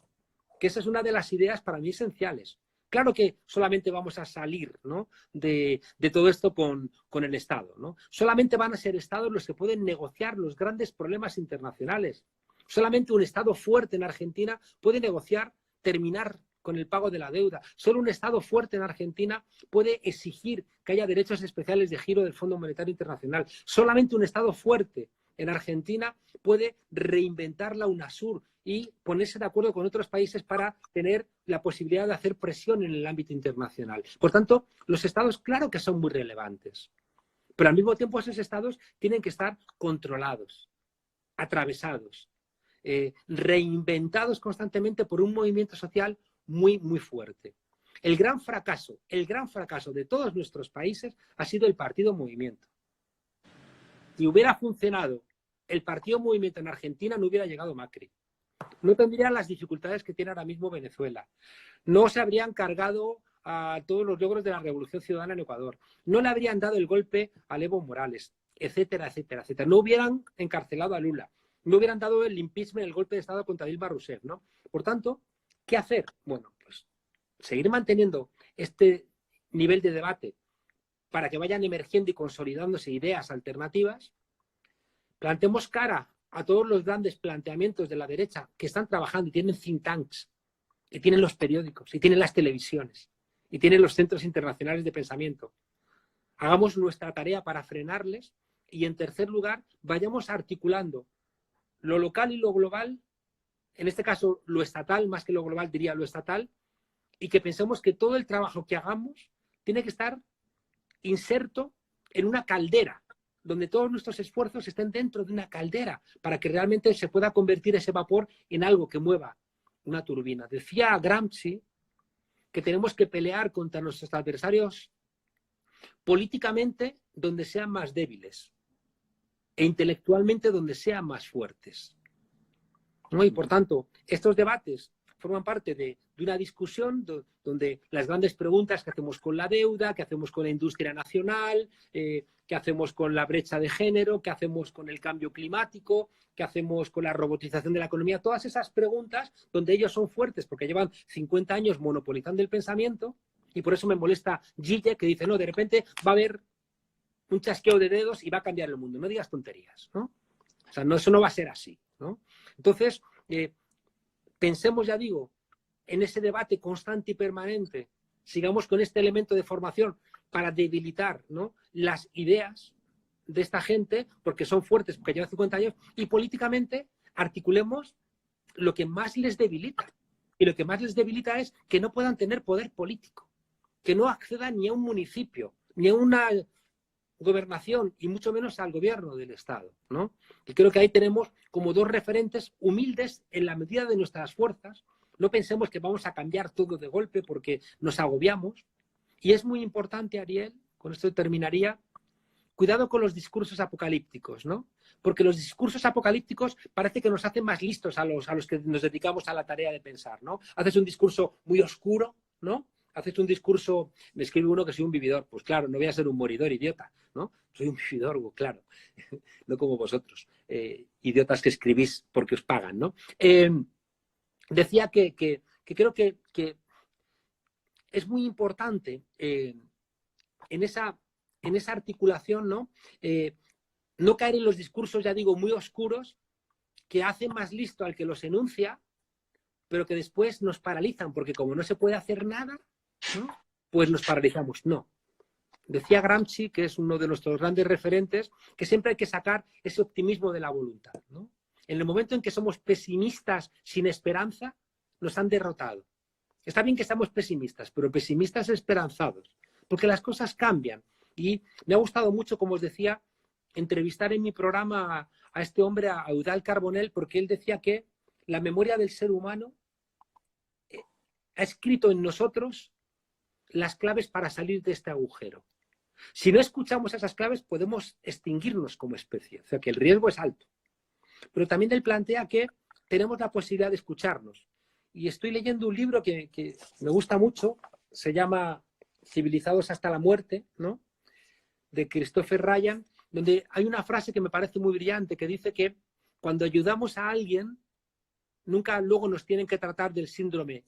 que esa es una de las ideas para mí esenciales. Claro que solamente vamos a salir, ¿no?, de todo esto con el Estado, ¿no? Solamente van a ser Estados los que pueden negociar los grandes problemas internacionales. Solamente un Estado fuerte en Argentina puede negociar, terminar con el pago de la deuda. Solo un Estado fuerte en Argentina puede exigir que haya derechos especiales de giro del Fondo Monetario Internacional. Solamente un Estado fuerte en Argentina puede reinventar la UNASUR y ponerse de acuerdo con otros países para tener la posibilidad de hacer presión en el ámbito internacional. Por tanto, los estados, claro que son muy relevantes, pero al mismo tiempo esos estados tienen que estar controlados, atravesados, reinventados constantemente por un movimiento social muy, muy fuerte. El gran fracaso de todos nuestros países ha sido el partido movimiento. Si hubiera funcionado el partido movimiento en Argentina, no hubiera llegado Macri. No tendrían las dificultades que tiene ahora mismo Venezuela. No se habrían cargado a todos los logros de la Revolución Ciudadana en Ecuador. No le habrían dado el golpe a Evo Morales, etcétera, etcétera, etcétera. No hubieran encarcelado a Lula. No hubieran dado el impeachment, el golpe de Estado contra Dilma Rousseff, ¿no? Por tanto, ¿qué hacer? Bueno, pues seguir manteniendo este nivel de debate para que vayan emergiendo y consolidándose ideas alternativas. Plantemos cara a todos los grandes planteamientos de la derecha que están trabajando y tienen think tanks, y tienen los periódicos, y tienen las televisiones, y tienen los centros internacionales de pensamiento. Hagamos nuestra tarea para frenarles y, en tercer lugar, vayamos articulando lo local y lo global, en este caso lo estatal, más que lo global diría lo estatal, y que pensemos que todo el trabajo que hagamos tiene que estar inserto en una caldera, donde todos nuestros esfuerzos estén dentro de una caldera para que realmente se pueda convertir ese vapor en algo que mueva una turbina. Decía Gramsci que tenemos que pelear contra nuestros adversarios políticamente donde sean más débiles e intelectualmente donde sean más fuertes, ¿no? Y por tanto, estos debates forman parte de una discusión donde las grandes preguntas que hacemos con la deuda, que hacemos con la industria nacional, que hacemos con la brecha de género, que hacemos con el cambio climático, que hacemos con la robotización de la economía, todas esas preguntas donde ellos son fuertes porque llevan 50 años monopolizando el pensamiento, y por eso me molesta Gille, que dice, no, de repente va a haber un chasqueo de dedos y va a cambiar el mundo. No digas tonterías, ¿no? O sea, no, eso no va a ser así, ¿no? Entonces, pensemos, ya digo, en ese debate constante y permanente, sigamos con este elemento de formación para debilitar, ¿no?, las ideas de esta gente, porque son fuertes, porque llevan 50 años, y políticamente articulemos lo que más les debilita. Y lo que más les debilita es que no puedan tener poder político, que no accedan ni a un municipio, ni a una gobernación, y mucho menos al gobierno del Estado, ¿no? Y creo que ahí tenemos como dos referentes humildes en la medida de nuestras fuerzas. No pensemos que vamos a cambiar todo de golpe porque nos agobiamos. Y es muy importante, Ariel, con esto terminaría, cuidado con los discursos apocalípticos, ¿no? Porque los discursos apocalípticos parece que nos hacen más listos a los que nos dedicamos a la tarea de pensar, ¿no? Haces un discurso muy oscuro, ¿no? Haces un discurso, me escribe uno que soy un vividor. Pues claro, no voy a ser un moridor, idiota, ¿no? Soy un vividor, claro, no como vosotros, idiotas que escribís porque os pagan, ¿no? Decía que creo que es muy importante en esa articulación, ¿no? No caer en los discursos, ya digo, muy oscuros, que hacen más listo al que los enuncia, pero que después nos paralizan, porque como no se puede hacer nada, ¿no?, pues nos paralizamos. No. Decía Gramsci, que es uno de nuestros grandes referentes, que siempre hay que sacar ese optimismo de la voluntad, ¿no? En el momento en que somos pesimistas sin esperanza, nos han derrotado. Está bien que seamos pesimistas, pero pesimistas esperanzados, porque las cosas cambian. Y me ha gustado mucho, como os decía, entrevistar en mi programa a este hombre, a Eudald Carbonell, porque él decía que la memoria del ser humano ha escrito en nosotros las claves para salir de este agujero. Si no escuchamos esas claves, podemos extinguirnos como especie. O sea que el riesgo es alto. Pero también él plantea que tenemos la posibilidad de escucharnos. Y estoy leyendo un libro que me gusta mucho, se llama Civilizados hasta la muerte, ¿no? De Christopher Ryan, donde hay una frase que me parece muy brillante, que dice que cuando ayudamos a alguien, nunca luego nos tienen que tratar del síndrome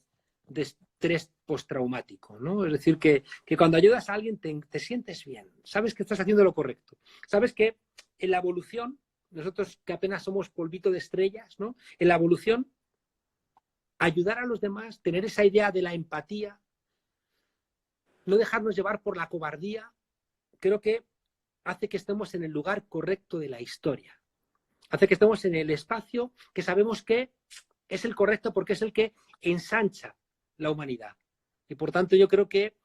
de estrés postraumático, ¿no? Es decir, que cuando ayudas a alguien te sientes bien, sabes que estás haciendo lo correcto, sabes que en la evolución, nosotros que apenas somos polvito de estrellas, ¿no? En la evolución, ayudar a los demás, tener esa idea de la empatía, no dejarnos llevar por la cobardía, creo que hace que estemos en el lugar correcto de la historia. Hace que estemos en el espacio que sabemos que es el correcto porque es el que ensancha la humanidad. Y por tanto yo creo que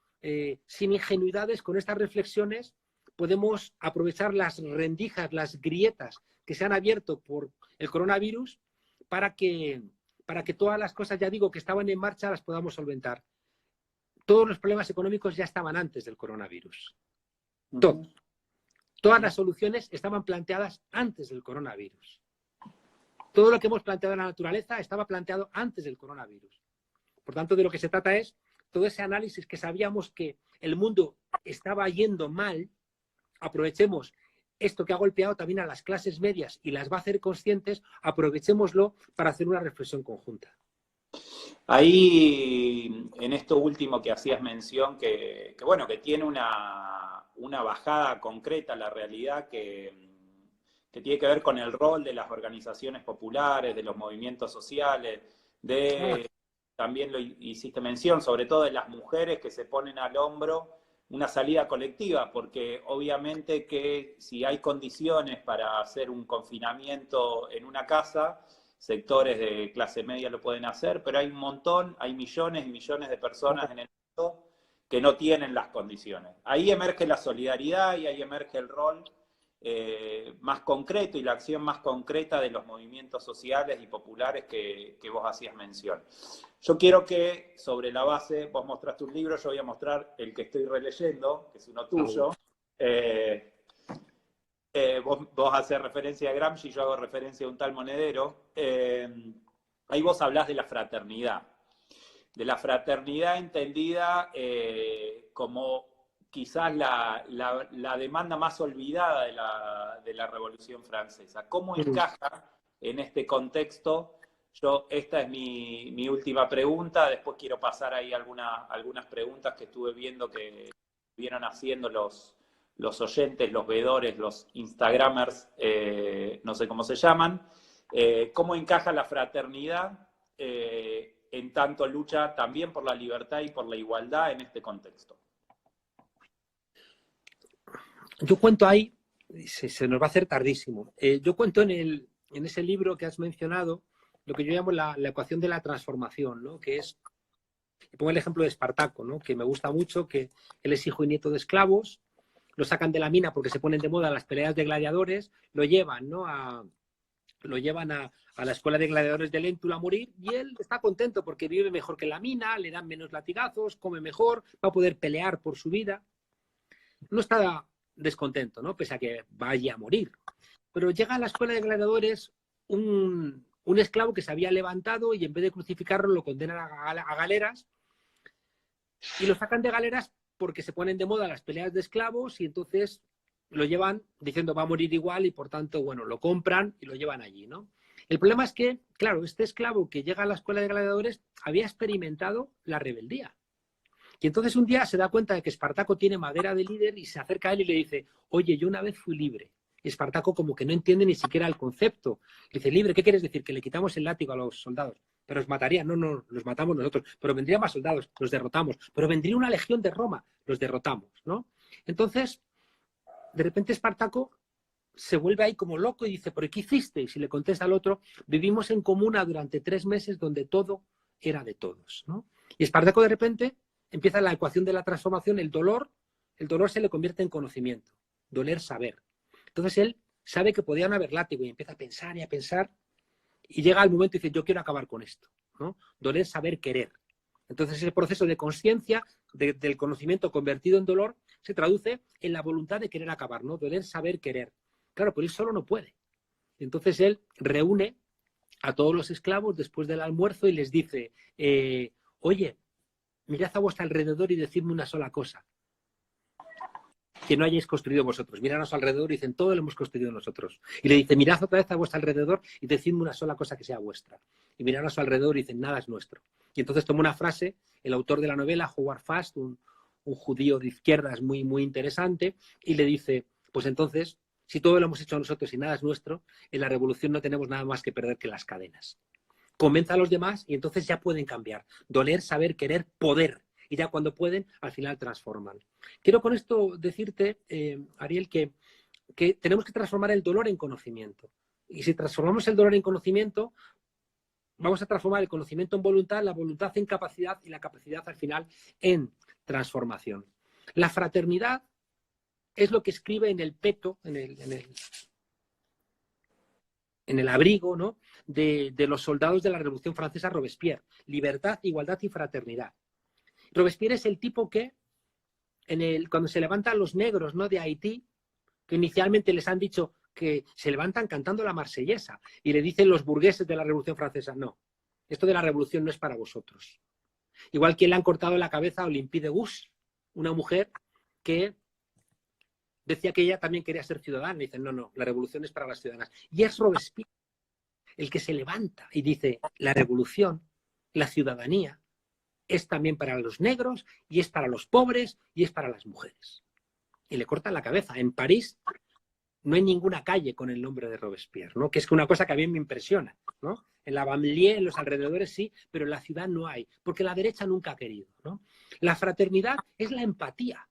sin ingenuidades, con estas reflexiones, podemos aprovechar las rendijas, las grietas que se han abierto por el coronavirus para que todas las cosas, ya digo, que estaban en marcha, las podamos solventar. Todos los problemas económicos ya estaban antes del coronavirus. Todos. Todas las soluciones estaban planteadas antes del coronavirus. Todo lo que hemos planteado en la naturaleza estaba planteado antes del coronavirus. Por tanto, de lo que se trata es todo ese análisis que sabíamos que el mundo estaba yendo mal, aprovechemos esto que ha golpeado también a las clases medias y las va a hacer conscientes, aprovechémoslo para hacer una reflexión conjunta. Ahí, en esto último que hacías mención, que tiene una bajada concreta a la realidad que tiene que ver con el rol de las organizaciones populares, de los movimientos sociales, también lo hiciste mención, sobre todo de las mujeres que se ponen al hombro una salida colectiva, porque obviamente que si hay condiciones para hacer un confinamiento en una casa, sectores de clase media lo pueden hacer, pero hay un montón, hay millones y millones de personas en el mundo que no tienen las condiciones. Ahí emerge la solidaridad y ahí emerge el rol más concreto y la acción más concreta de los movimientos sociales y populares que vos hacías mención. Yo quiero que, sobre la base, vos mostraste un libro, yo voy a mostrar el que estoy releyendo, que es uno tuyo. Vos haces referencia a Gramsci, yo hago referencia a un tal Monedero. Ahí vos hablás de la fraternidad entendida como quizás la demanda más olvidada de la Revolución Francesa. ¿Cómo encaja en este contexto? Esta es mi última pregunta, después quiero pasar ahí algunas preguntas que estuve viendo que estuvieron haciendo los oyentes, los veedores, los instagramers, no sé cómo se llaman. ¿Cómo encaja la fraternidad en tanto lucha también por la libertad y por la igualdad en este contexto? Yo cuento ahí, se nos va a hacer tardísimo, yo cuento en ese libro que has mencionado lo que yo llamo la ecuación de la transformación, ¿no? Que es, pongo el ejemplo de Espartaco, ¿no? Que me gusta mucho, que él es hijo y nieto de esclavos, lo sacan de la mina porque se ponen de moda las peleas de gladiadores, lo llevan, ¿no? Lo llevan a la escuela de gladiadores de Léntula a morir y él está contento porque vive mejor que en la mina, le dan menos latigazos, come mejor, va a poder pelear por su vida. No está descontento, ¿no? Pese a que vaya a morir. Pero llega a la escuela de gladiadores un esclavo que se había levantado y en vez de crucificarlo lo condenan a galeras y lo sacan de galeras porque se ponen de moda las peleas de esclavos y entonces lo llevan diciendo va a morir igual y por tanto, bueno, lo compran y lo llevan allí, ¿no? El problema es que, claro, este esclavo que llega a la escuela de gladiadores había experimentado la rebeldía. Y entonces un día se da cuenta de que Espartaco tiene madera de líder y se acerca a él y le dice, oye, yo una vez fui libre. Y Espartaco como que no entiende ni siquiera el concepto. Le dice, libre, ¿qué quieres decir? Que le quitamos el látigo a los soldados. pero os matarían. No, no, los matamos nosotros. Pero vendrían más soldados, los derrotamos. Pero vendría una legión de Roma, los derrotamos, ¿no? Entonces, de repente Espartaco se vuelve ahí como loco y dice, ¿pero qué hicisteis? Y le contesta al otro, vivimos en comuna durante 3 meses donde todo era de todos, ¿no? Y Espartaco de repente empieza la ecuación de la transformación, el dolor se le convierte en conocimiento, doler saber. Entonces él sabe que podían haber látigo y empieza a pensar y a pensar y llega al momento y dice, yo quiero acabar con esto, ¿no? Doler saber querer. Entonces ese proceso de conciencia, del conocimiento convertido en dolor, se traduce en la voluntad de querer acabar, ¿no? Doler saber querer. Claro, pero él solo no puede. Entonces él reúne a todos los esclavos después del almuerzo y les dice, oye, mirad a vuestro alrededor y decidme una sola cosa que no hayáis construido vosotros. Miran a su alrededor y dicen, todo lo hemos construido nosotros. Y le dice, mirad otra vez a vuestro alrededor y decidme una sola cosa que sea vuestra. Y miran a su alrededor y dicen, nada es nuestro. Y entonces toma una frase, el autor de la novela, Howard Fast, un judío de izquierdas muy, muy interesante, y le dice, pues entonces, si todo lo hemos hecho nosotros y nada es nuestro, en la revolución no tenemos nada más que perder que las cadenas. Convenza a los demás y entonces ya pueden cambiar. Doler, saber, querer, poder. Y ya cuando pueden, al final transforman. Quiero con esto decirte, Ariel, que tenemos que transformar el dolor en conocimiento. Y si transformamos el dolor en conocimiento, vamos a transformar el conocimiento en voluntad, la voluntad en capacidad y la capacidad al final en transformación. La fraternidad es lo que escribe en el peto, en el abrigo, ¿no?, de los soldados de la Revolución Francesa, Robespierre. Libertad, igualdad y fraternidad. Robespierre es el tipo que, cuando se levantan los negros, ¿no?, de Haití, que inicialmente les han dicho que se levantan cantando la marsellesa, y le dicen los burgueses de la Revolución Francesa, no, esto de la revolución no es para vosotros. Igual que le han cortado la cabeza a Olympe de Gouges, una mujer que decía que ella también quería ser ciudadana. Y dicen, no, no, la revolución es para las ciudadanas. Y es Robespierre el que se levanta y dice, la revolución, la ciudadanía, es también para los negros, y es para los pobres, y es para las mujeres. Y le cortan la cabeza. En París no hay ninguna calle con el nombre de Robespierre, ¿no?, que es una cosa que a mí me impresiona, ¿no? En la Banlieue, en los alrededores sí, pero en la ciudad no hay, porque la derecha nunca ha querido, ¿no? La fraternidad es la empatía,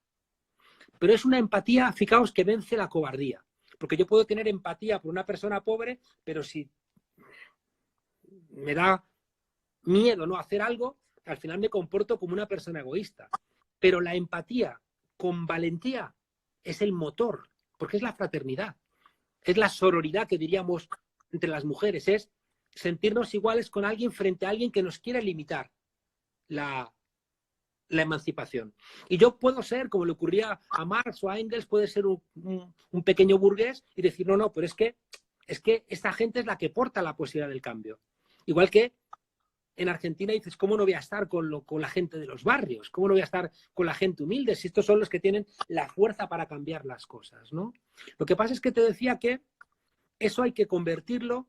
pero es una empatía, fijaos, que vence la cobardía, porque yo puedo tener empatía por una persona pobre, pero si me da miedo no hacer algo, al final me comporto como una persona egoísta. Pero la empatía con valentía es el motor, porque es la fraternidad, es la sororidad que diríamos entre las mujeres, es sentirnos iguales con alguien frente a alguien que nos quiere limitar la emancipación. Y yo puedo ser, como le ocurría a Marx o a Engels, puede ser un pequeño burgués y decir, no, no, pero es que esta gente es la que porta la posibilidad del cambio. Igual que en Argentina dices, ¿cómo no voy a estar con la gente de los barrios? ¿Cómo no voy a estar con la gente humilde si estos son los que tienen la fuerza para cambiar las cosas, ¿no? Lo que pasa es que te decía que eso hay que convertirlo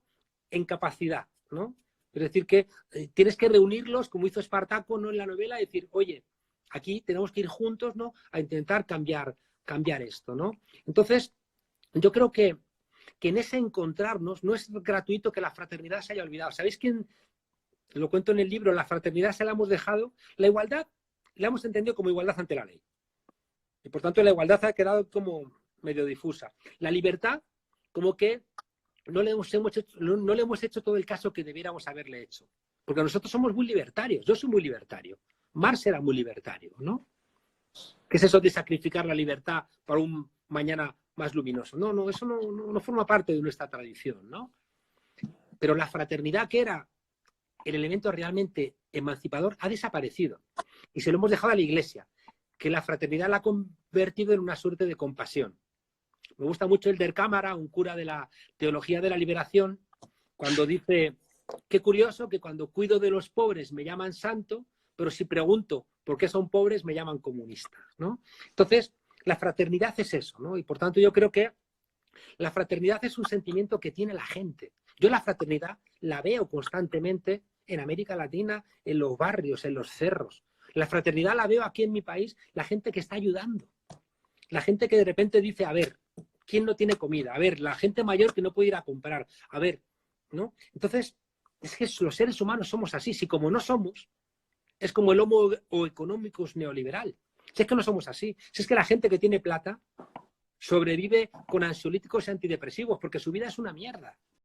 en capacidad, ¿no? Es decir, que tienes que reunirlos, como hizo Espartaco, ¿no?, en la novela, y decir, oye, aquí tenemos que ir juntos, ¿no?, a intentar cambiar esto, ¿no? Entonces, yo creo que en ese encontrarnos no es gratuito que la fraternidad se haya olvidado. ¿Sabéis quién? Lo cuento en el libro, la fraternidad se la hemos dejado, la igualdad la hemos entendido como igualdad ante la ley. Y por tanto la igualdad ha quedado como medio difusa. La libertad, como que no le hemos hecho todo el caso que debiéramos haberle hecho. Porque nosotros somos muy libertarios, yo soy muy libertario. Marx era muy libertario, ¿no? ¿Qué es eso de sacrificar la libertad para un mañana más luminoso? No, no, eso no forma parte de nuestra tradición, ¿no? Pero la fraternidad, que era el elemento realmente emancipador, ha desaparecido. Y se lo hemos dejado a la Iglesia, que la fraternidad la ha convertido en una suerte de compasión. Me gusta mucho el Der Cámara, un cura de la teología de la liberación, cuando dice, qué curioso que cuando cuido de los pobres me llaman santo, pero si pregunto por qué son pobres me llaman comunista, ¿no? Entonces, la fraternidad es eso, ¿no? Y por tanto yo creo que la fraternidad es un sentimiento que tiene la gente. Yo la fraternidad la veo constantemente en América Latina, en los barrios, en los cerros. La fraternidad la veo aquí en mi país, la gente que está ayudando. La gente que de repente dice, a ver, ¿quién no tiene comida? A ver, la gente mayor que no puede ir a comprar. A ver, ¿no? Entonces, Es que los seres humanos somos así. Si como no somos, es como el Homo economicus neoliberal. Si es que no somos así. Si es que la gente que tiene plata sobrevive con ansiolíticos y antidepresivos porque su vida es una mierda.